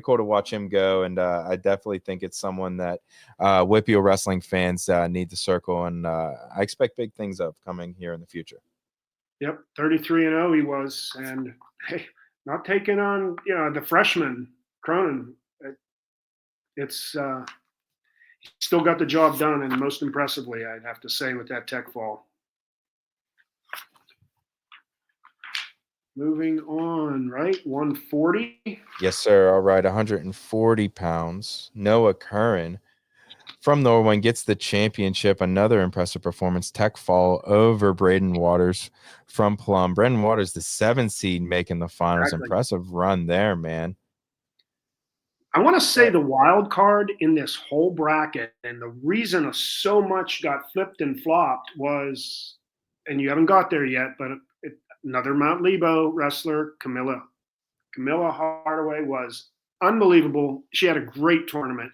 cool to watch him go, and I definitely think it's someone that WPIAL wrestling fans need to circle, and I expect big things of coming here in the future. Yep, 33-0 he was, and hey, not taking on the freshman Cronin. It's still got the job done, and most impressively, I'd have to say, with that tech fall. Moving on, right? 140. Yes, sir. All right, 140 pounds. Noah Curran from Norway gets the championship. Another impressive performance. Tech fall over Braden Waters from Plum. Braden Waters, the 7 seed, making the finals. Exactly. Impressive run there, man. I want to say the wild card in this whole bracket, and the reason so much got flipped and flopped was, and you haven't got there yet, but another Mount Lebo wrestler, Camilla Hardaway, was unbelievable. She had a great tournament,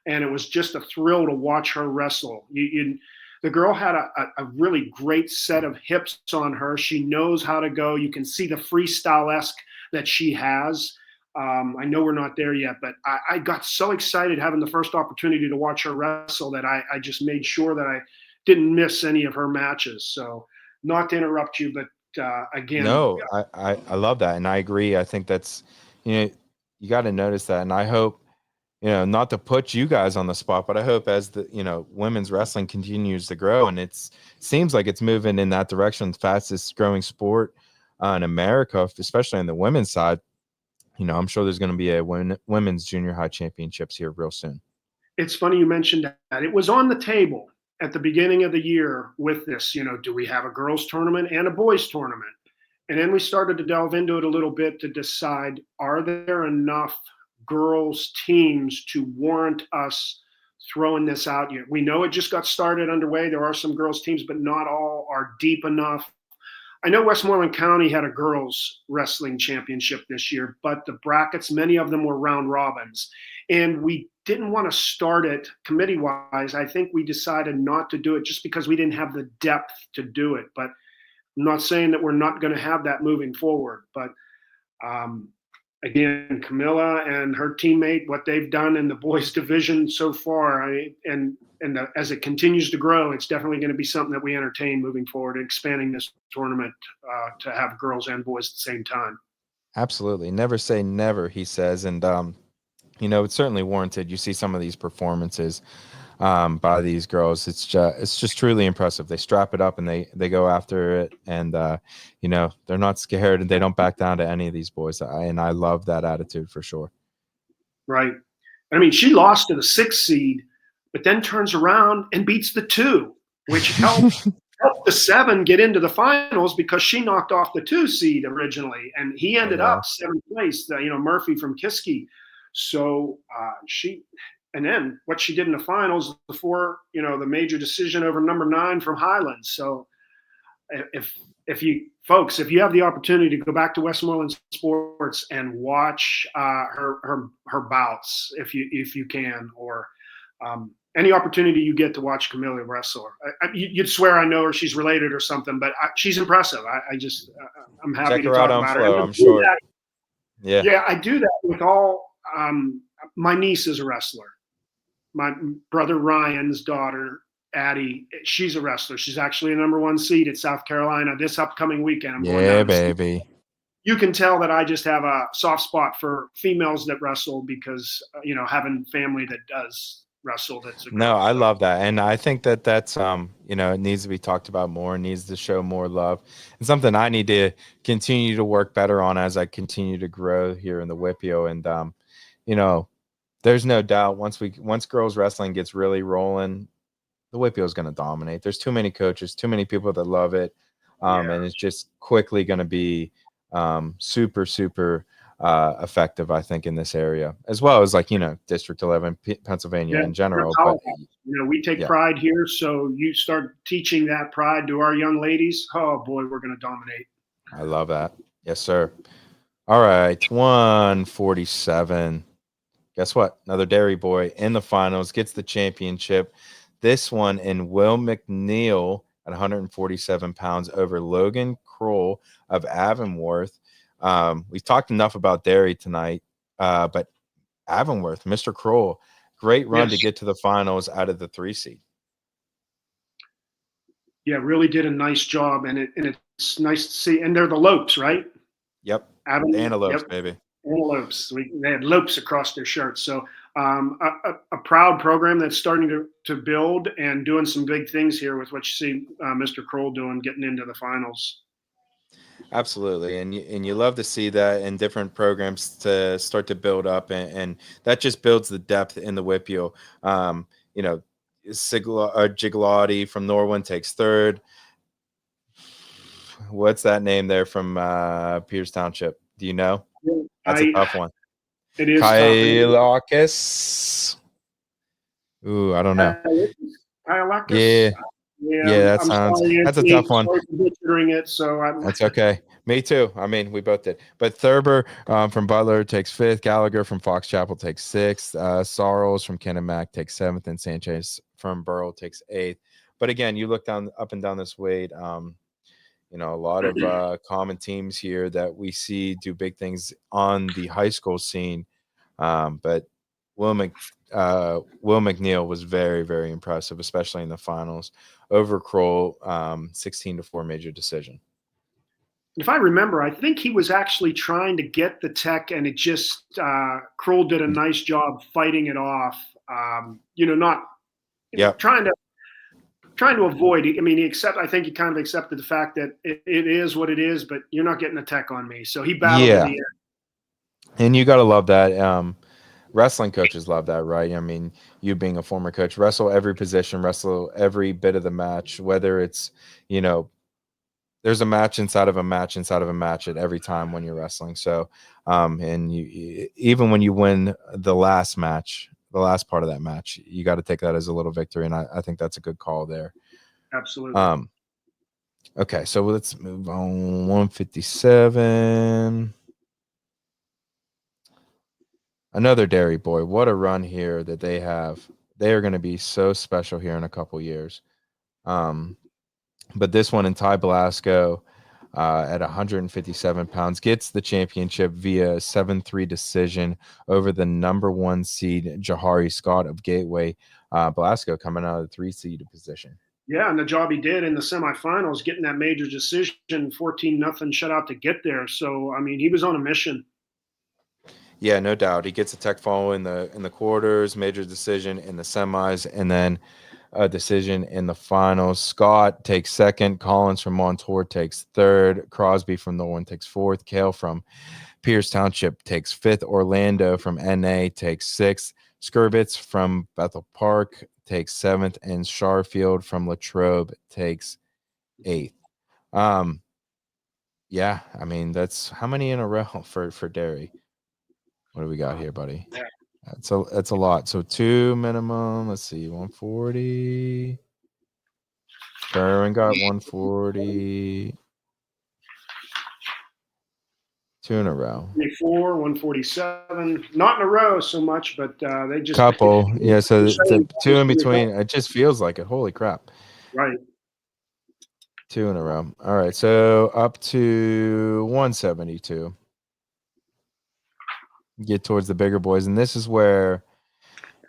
and it was just a thrill to watch her wrestle. The girl had a really great set of hips on her. She knows how to go. You can see the freestyle-esque that she has. I know we're not there yet, but I got so excited having the first opportunity to watch her wrestle that I just made sure that I didn't miss any of her matches. So, not to interrupt you, but again, No, I love that, and I agree. I think that's, you got to notice that, and I hope, not to put you guys on the spot, but I hope as the women's wrestling continues to grow, and seems like it's moving in that direction, the fastest growing sport in America, especially on the women's side. I'm sure there's going to be a women's junior high championships here real soon. it's funny you mentioned that. It was on the table at the beginning of the year with this. Do we have a girls' tournament and a boys' tournament? And then we started to delve into it a little bit to decide, are there enough girls' teams to warrant us throwing this out yet? We know it just got started underway. There are some girls' teams, but not all are deep enough. I know Westmoreland County had a girls wrestling championship this year, but the brackets, many of them were round robins. And we didn't want to start it committee wise. I think we decided not to do it just because we didn't have the depth to do it. But I'm not saying that we're not going to have that moving forward. But again, Camilla and her teammate, what they've done in the boys division so far, as it continues to grow, it's definitely going to be something that we entertain moving forward, expanding this tournament to have girls and boys at the same time. Absolutely, never say never, he says, and it's certainly warranted. You see some of these performances by these girls. It's just truly impressive. They strap it up and they go after it, and they're not scared and they don't back down to any of these boys. I love that attitude for sure. Right. I mean, she lost to the 6 seed, but then turns around and beats the 2, which helped the 7 get into the finals because she knocked off the 2 seed originally, and he ended up 7th place. Murphy from Kiski. So and then what she did in the finals before, the major decision over number 9 from Highlands. So if you have the opportunity to go back to Westmoreland Sports and watch her bouts, if you can, or any opportunity you get to watch Camilla wrestle, you'd swear I know her, she's related or something, but she's impressive. I'm happy Check to her talk out on about Flow, her. I'm sure. Yeah, I do that with all. My niece is a wrestler, my brother Ryan's daughter, Addie, she's a wrestler. She's actually a number one seed at South Carolina this upcoming weekend. I'm going down Yeah, to see. baby. You can tell that I just have a soft spot for females that wrestle because having family that does wrestle that's a No, girl. I So love that. And I think that that's it needs to be talked about more, needs to show more love. And something I need to continue to work better on as I continue to grow here in the WPIAL. And you know, there's no doubt once girls wrestling gets really rolling, the WPIAL is going to dominate. There's too many coaches, too many people that love it. yeah, And it's just quickly going to be super, super effective, I think, in this area, as well as District 11, Pennsylvania yeah, in we're a general. But powerhouse. We take yeah, pride here. So you start teaching that pride to our young ladies. Oh boy, we're going to dominate. I love that. Yes, sir. All right, 147. Guess what? Another Dairy Boy in the finals gets the championship. This one in Will McNeil at 147 pounds over Logan Kroll of Avonworth. We've talked enough about Dairy tonight, but Avonworth, Mr. Kroll, great run to Yes, get to the finals out of the 3 seed. yeah, really did a nice job, and it's nice to see. And they're the Lopes, right? Yep, the Adam, Antelopes, yep, baby. antelopes. They had lopes across their shirts. So a proud program that's starting to build and doing some big things here with what you see Mr. Kroll doing, getting into the finals. Absolutely, and you love to see that in different programs to start to build up, and that just builds the depth in the WPIAL. You know, Gigalotti from Norwin takes third. What's that name there from Pierce Township? Do you know? That's a I tough one. It is tough. And Kailakis. Ooh, I don't know. Ialakis. Yeah, Yeah, yeah, that I'm sounds. sorry, That's a Anthony. tough one. Sorry for butchering it. So I'm That's okay. Me too. I mean, we both did. But Thurber from Butler takes fifth. Gallagher from Fox Chapel takes sixth. Sorrels from Kennemac takes seventh, and Sanchez from Burrell takes eighth. But again, you look down up and down this weight. A lot of common teams here that we see do big things on the high school scene. But Will, Mc, Will McNeil was very, very impressive, especially in the finals over Kroll, 16-4 major decision. if I remember, I think he was actually trying to get the tech, and it just Kroll did a nice job fighting it off. Not Yep. trying to avoid. I mean, I think he kind of accepted the fact that it is what it is, but you're not getting a tech on me. So he battled to Yeah. the end. And you got to love that. Wrestling coaches love that, right? I mean, you being a former coach, wrestle every position, wrestle every bit of the match, whether it's, you know, there's a match inside of a match inside of a match at every time when you're wrestling. So, and even when you win the last match, the last part of that match, you got to take that as a little victory. And I think that's a good call there. Absolutely. Um, okay. So let's move on. 157. Another Dairy Boy. What a run here that they have. They are going to be so special here in a couple years. Um, but this one in Ty Blasco at 157 pounds gets the championship via 7-3 decision over the number 1 seed Jahari Scott of Gateway. Blasco coming out of the 3 seed position. Yeah, and the job he did in the semifinals, getting that major decision, 14-0 shutout to get there. So I mean, he was on a mission. Yeah, no doubt. He gets a tech fall in the quarters, major decision in the semis, and then a decision in the finals. Scott takes second. Collins from Montour takes third. Crosby from Norwin takes fourth. Kale from Pierce Township takes fifth. Orlando from NA takes sixth. Skurbitz from Bethel Park takes seventh. And Sharfield from Latrobe takes eighth. Yeah, I mean, that's how many in a row for Derry? What do we got here, buddy? Yeah. That's a lot. So 2 minimum. Let's see, 140. Kerwin got 140. 2 in a row. 24, 147. Not in a row so much, but they just Couple. Yeah, so the 2 in between. right. It just feels like it. Holy crap. 2 in a row. All right. So up to 172. Get towards the bigger boys. And this is where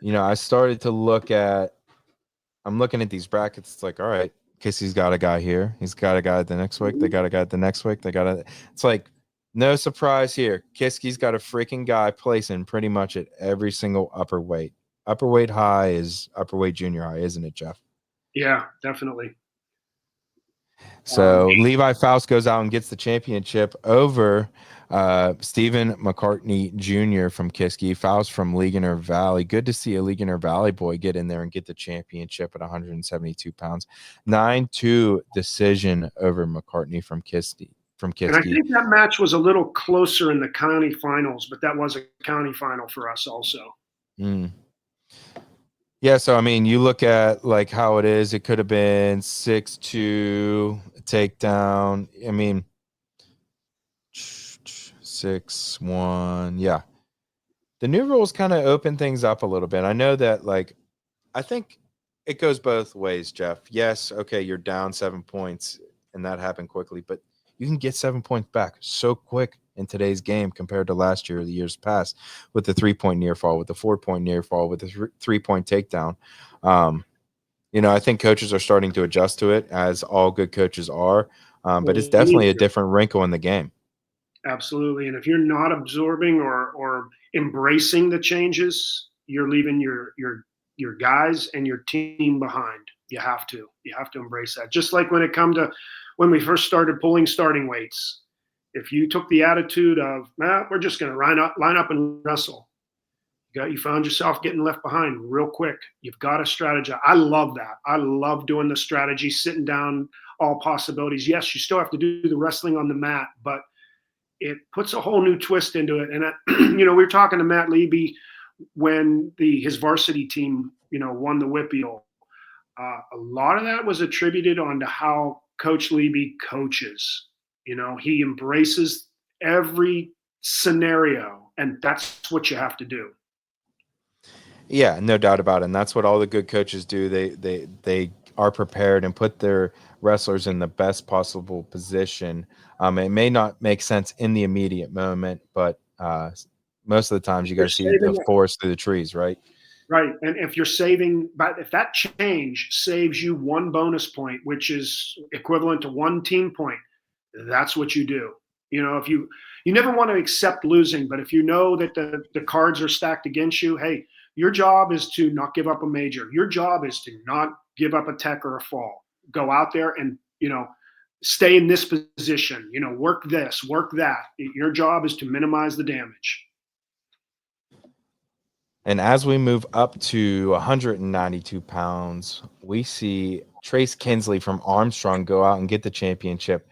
I started to look at. I'm looking at these brackets. It's like, all right, Kissie's got a guy here. He's got a guy the next week. They got a guy the next week. They got a. It's like no surprise here. Kiski's got a freaking guy placing pretty much at every single upper weight. Upper weight high is upper weight junior high, isn't it, Jeff? Yeah, definitely. So Levi Faust goes out and gets the championship over Stephen McCartney Jr. from Kiski, Faust from Ligonier Valley. Good to see a Ligonier Valley boy get in there and get the championship at 172 pounds. 9-2 decision over McCartney from Kiski. And I think that match was a little closer in the county finals, but that was a county final for us also. Mm. Yeah, so I mean, you look at like how it is. It could have been 6-2 takedown. I mean, 6-1. Yeah, the new rules kind of open things up a little bit. I know that, like, I think it goes both ways, Jeff. Yes, okay, you're down 7 points, and that happened quickly, but you can get 7 points back so quick in today's game compared to last year or the years past with the 3-point near fall, with the 4-point near fall, with the 3-point takedown. I think coaches are starting to adjust to it, as all good coaches are, but it's definitely a different wrinkle in the game. Absolutely. And if you're not absorbing or embracing the changes, you're leaving your guys and your team behind. You have to. You have to embrace that. Just like when we first started pulling starting weights. If you took the attitude of, we're just going to line up and wrestle, you found yourself getting left behind real quick. You've got to strategize. I love that. I love doing the strategy, sitting down all possibilities. Yes, you still have to do the wrestling on the mat, but it puts a whole new twist into it. And we were talking to Matt Leby when his varsity team, won the WPIAL. A lot of that was attributed onto how Coach Leby coaches. He embraces every scenario, and that's what you have to do. Yeah, no doubt about it. And that's what all the good coaches do. They are prepared and put their wrestlers in the best possible position. It may not make sense in the immediate moment, but most of the times you got to see the forest through the trees, right? Right. And if that change saves you 1 bonus point, which is equivalent to 1 team point, that's what you do. If you never want to accept losing, but if you know that the cards are stacked against you, hey, your job is to not give up a major. Your job is to not give up a tech or a fall. Go out there and, stay in this position, work this, work that. Your job is to minimize the damage. And as we move up to 192 pounds, we see Trace Kinsley from Armstrong go out and get the championship.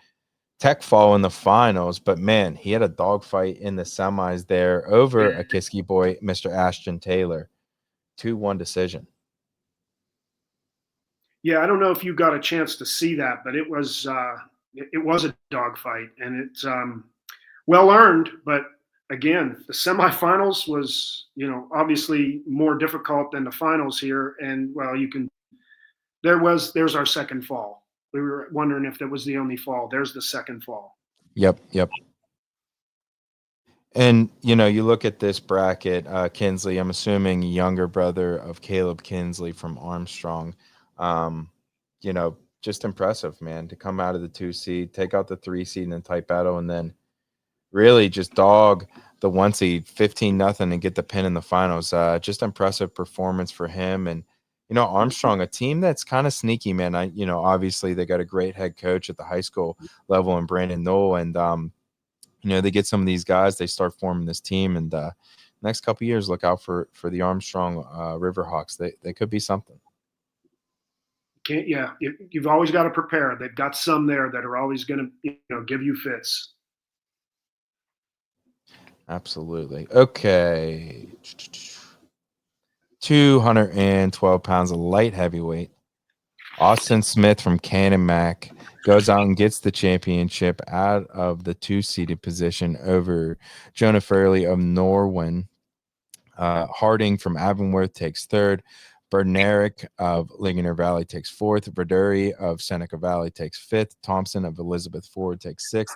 Tech fall in the finals, but man, he had a dogfight in the semis there over a Kiski boy, Mr. Ashton Taylor. 2-1 decision. Yeah, I don't know if you got a chance to see that, but it was a dogfight, and it's well earned. But again, the semifinals was obviously more difficult than the finals here, and there's our second fall. We were wondering if that was the only fall. There's the second fall. Yep. And, you look at this bracket, Kinsley, I'm assuming younger brother of Caleb Kinsley from Armstrong. Just impressive, man, to come out of the 2 seed, take out the 3 seed in a tight battle, and then really just dog the 1 seed 15-0 and get the pin in the finals. Just impressive performance for him. And, Armstrong, a team that's kind of sneaky, man. Obviously they got a great head coach at the high school level in Brandon Knoll. And, they get some of these guys, they start forming this team, and next couple of years, look out for the Armstrong Riverhawks. They could be something. You've always got to prepare. They've got some there that are always going to give you fits. Absolutely. Okay. 212 pounds of light heavyweight. Austin Smith from Canon-Mac goes out and gets the championship out of the 2-seeded position over Jonah Fairley of Norwin. Harding from Avonworth takes 3rd. Bernerick of Ligonier Valley takes 4th. Verduri of Seneca Valley takes 5th. Thompson of Elizabeth Ford takes 6th.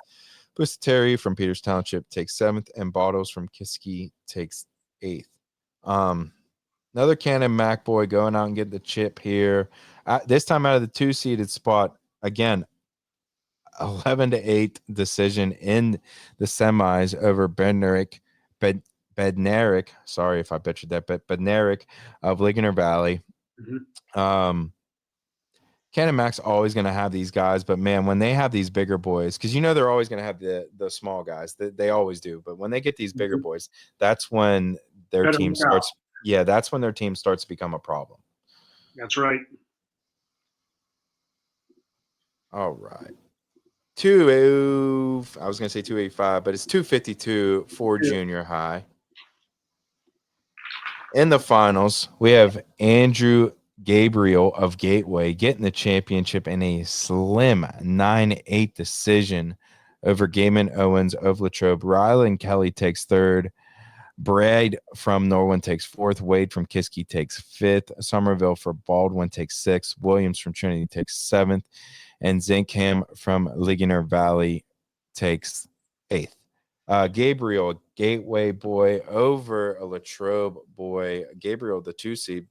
Busateri from Peters Township takes 7th. And Bottles from Kiski takes 8th. Another Cannon Mac boy going out and getting the chip here. This time out of the 2-seeded spot. Again, 11-8 decision in the semis over Bednarik. Sorry if I butchered that, but Bednarik of Ligonier Valley. Um, Cannon Mac's always going to have these guys, but man, when they have these bigger boys, because they're always going to have the small guys, they always do. But when they get these bigger boys, that's when their Better team look out. starts. Yeah, that's when their team starts to become a problem. That's right. All right. I was going to say 285, but it's 252 for Yeah. junior high. In the finals, we have Andrew Gabriel of Gateway getting the championship in a slim 9-8 decision over Gaiman Owens of Latrobe. Rylan Kelly takes third. Brad from Norwin takes fourth. Wade from Kiski takes fifth. Somerville for Baldwin takes sixth. Williams from Trinity takes seventh. And Zinkham from Ligonier Valley takes eighth. Gabriel, Gateway boy over a Latrobe boy. Gabriel, the 2 seed.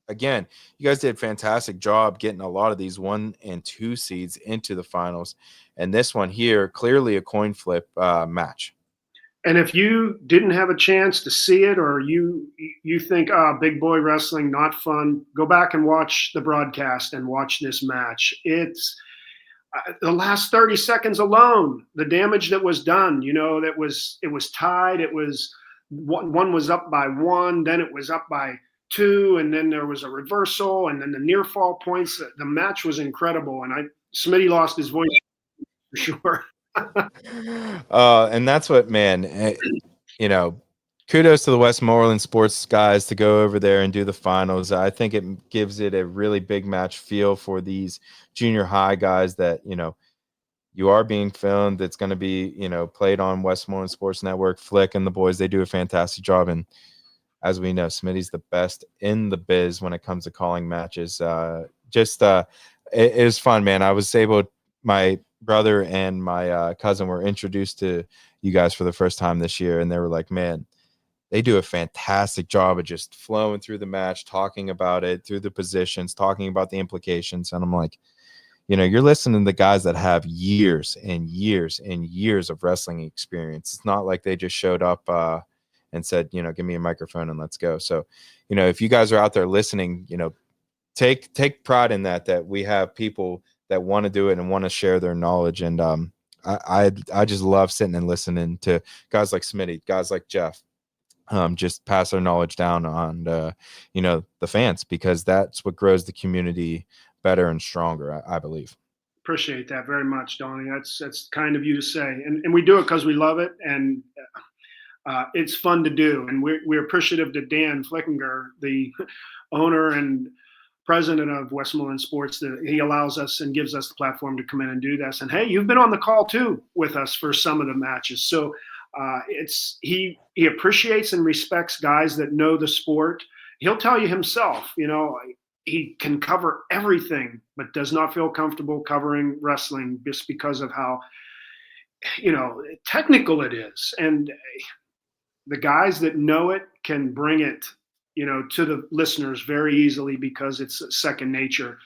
Again, you guys did a fantastic job getting a lot of these 1 and 2 seeds into the finals. And this one here, clearly a coin flip match. And if you didn't have a chance to see it, or you think, big boy wrestling not fun, go back and watch the broadcast and watch this match. It's the last 30 seconds alone, the damage that was done. It was tied. It was one was up by 1, then it was up by 2, and then there was a reversal, and then the near fall points. The match was incredible, and Smitty lost his voice for sure. And that's what, man, kudos to the Westmoreland sports guys to go over there and do the finals. I think it gives it a really big match feel for these junior high guys that, you are being filmed. It's going to be, played on Westmoreland Sports Network. Flick and the boys, they do a fantastic job. And as we know, Smitty's the best in the biz when it comes to calling matches. It was fun, man. I was able, my brother and my cousin were introduced to you guys for the first time this year, and they were like, man, they do a fantastic job of just flowing through the match, talking about it, through the positions, talking about the implications. And I'm like, you're listening to the guys that have years and years and years of wrestling experience. It's not like they just showed up and said, give me a microphone and let's go. So, if you guys are out there listening, take pride in that we have people that want to do it and want to share their knowledge. And I just love sitting and listening to guys like Smitty, guys like Jeff, just pass their knowledge down on the fans, because that's what grows the community better and stronger, I believe. Appreciate that very much, Donnie. That's kind of you to say, and we do it because we love it, and it's fun to do. And we're appreciative to Dan Flickinger, the owner and president of Westmoreland Sports, that he allows us and gives us the platform to come in and do this. And hey, you've been on the call too with us for some of the matches, so he appreciates and respects guys that know the sport. He'll tell you himself, he can cover everything, but does not feel comfortable covering wrestling just because of how, technical it is. And the guys that know it can bring it, to the listeners very easily, because it's second nature.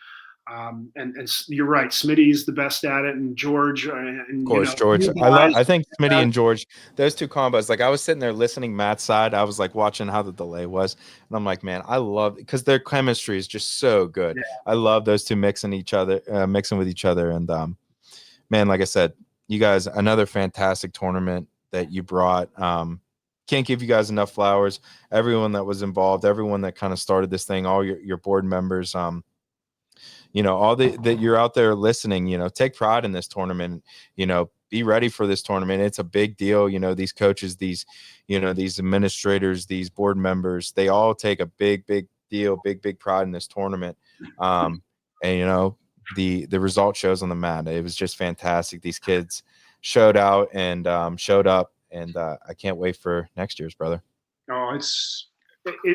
And you're right, Smitty's the best at it, and George, and Of course, George. I think Smitty and George, those two combos. Like, I was sitting there listening Matt's side. I was like watching how the delay was, and I'm like, man, I love, because their chemistry is just so good. Yeah. I love those two mixing with each other, and man, like I said, you guys, another fantastic tournament that you brought. Can't give you guys enough flowers. Everyone that was involved, everyone that kind of started this thing, all your board members. All that you're out there listening, take pride in this tournament, be ready for this tournament. It's a big deal. These coaches, these administrators, these board members, they all take a big deal, big pride in this tournament. And, the result shows on the mat. It was just fantastic. These kids showed out and showed up, and I can't wait for next year's, brother. Oh, it's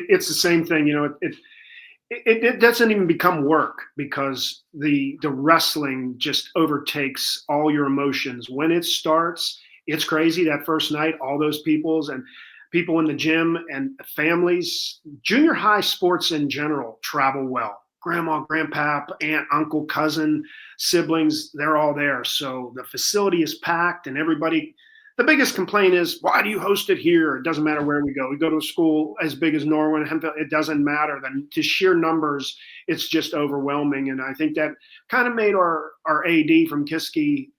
the same thing. It doesn't even become work, because the wrestling just overtakes all your emotions. When it starts, it's crazy that first night, all those peoples. people in the gym and families. Junior high sports in general travel well. Grandma, grandpa, aunt, uncle, cousin, siblings, they're all there. So the facility is packed and everybody. The biggest complaint is, why do you host it here? It doesn't matter where we go. We go to a school as big as Norwin, it doesn't matter. The sheer numbers, it's just overwhelming. And I think that kind of made our AD from Kiski,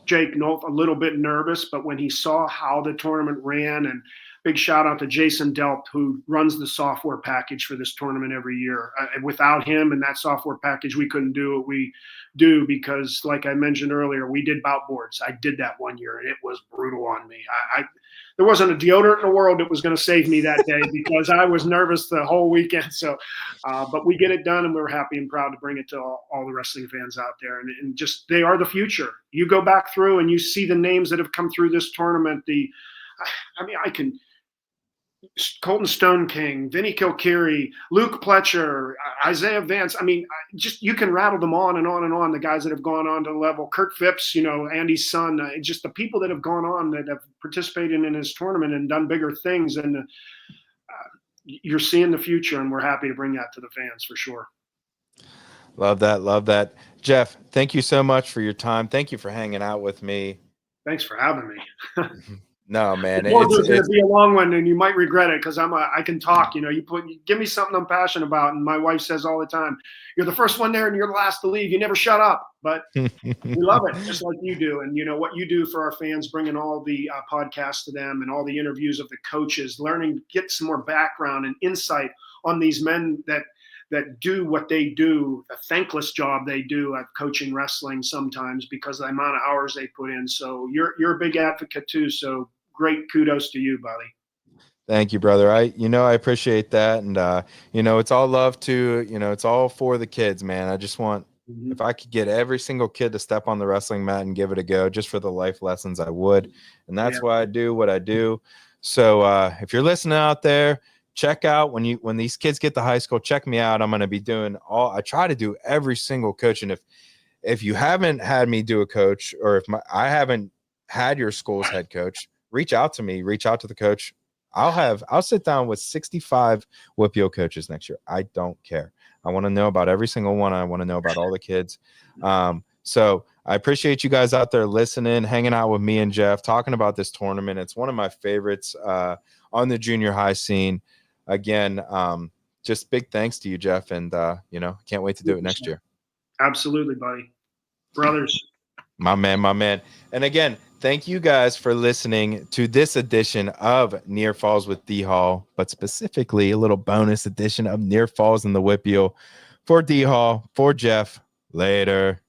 Jake Nolf, a little bit nervous, but when he saw how the tournament ran, and big shout out to Jason Delp, who runs the software package for this tournament every year. Without him and that software package, we couldn't do what we do because, like I mentioned earlier, we did bout boards. I did that one year, and it was brutal on me. There wasn't a deodorant in the world that was going to save me that day because I was nervous the whole weekend. So, but we get it done, and we're happy and proud to bring it to all the wrestling fans out there. And just, they are the future. You go back through and you see the names that have come through this tournament. I can Colton Stone King, Vinny Kilkeary, Luke Pletcher, Isaiah Vance. I mean, just, you can rattle them on and on and on. The guys that have gone on to the level, Kurt Phipps, Andy's son, just the people that have gone on that have participated in this tournament and done bigger things. And you're seeing the future, and we're happy to bring that to the fans for sure. Love that. Love that. Jeff, thank you so much for your time. Thank you for hanging out with me. Thanks for having me. No, man, it's going to be a long one, and you might regret it because I can talk. You give me something I'm passionate about, and my wife says all the time, "You're the first one there, and you're the last to leave. You never shut up." But we love it, just like you do. And what you do for our fans, bringing all the podcasts to them and all the interviews of the coaches, learning, get some more background and insight on these men that do what they do, the thankless job they do at coaching wrestling sometimes because of the amount of hours they put in. So you're a big advocate too. So great kudos to you, buddy. Thank you, brother. I appreciate that. And, it's all love too. It's all for the kids, man. I just want, if I could get every single kid to step on the wrestling mat and give it a go just for the life lessons, I would. And that's why I do what I do. So if you're listening out there, check out when these kids get to high school, check me out. I'm going to be doing I try to do every single coach. And if you haven't had me do a coach, or if I haven't had your school's head coach, reach out to me, reach out to the coach. I'll sit down with 65 WPIAL coaches next year. I don't care. I want to know about every single one. I want to know about all the kids. So I appreciate you guys out there listening, hanging out with me and Jeff, talking about this tournament. It's one of my favorites on the junior high scene. Again, just big thanks to you, Jeff. And, can't wait to do it next year. Absolutely, buddy. Brothers. My man. And again, thank you guys for listening to this edition of Near Falls with D Hall, but specifically a little bonus edition of Near Falls in the WPIAL for D Hall, for Jeff. Later.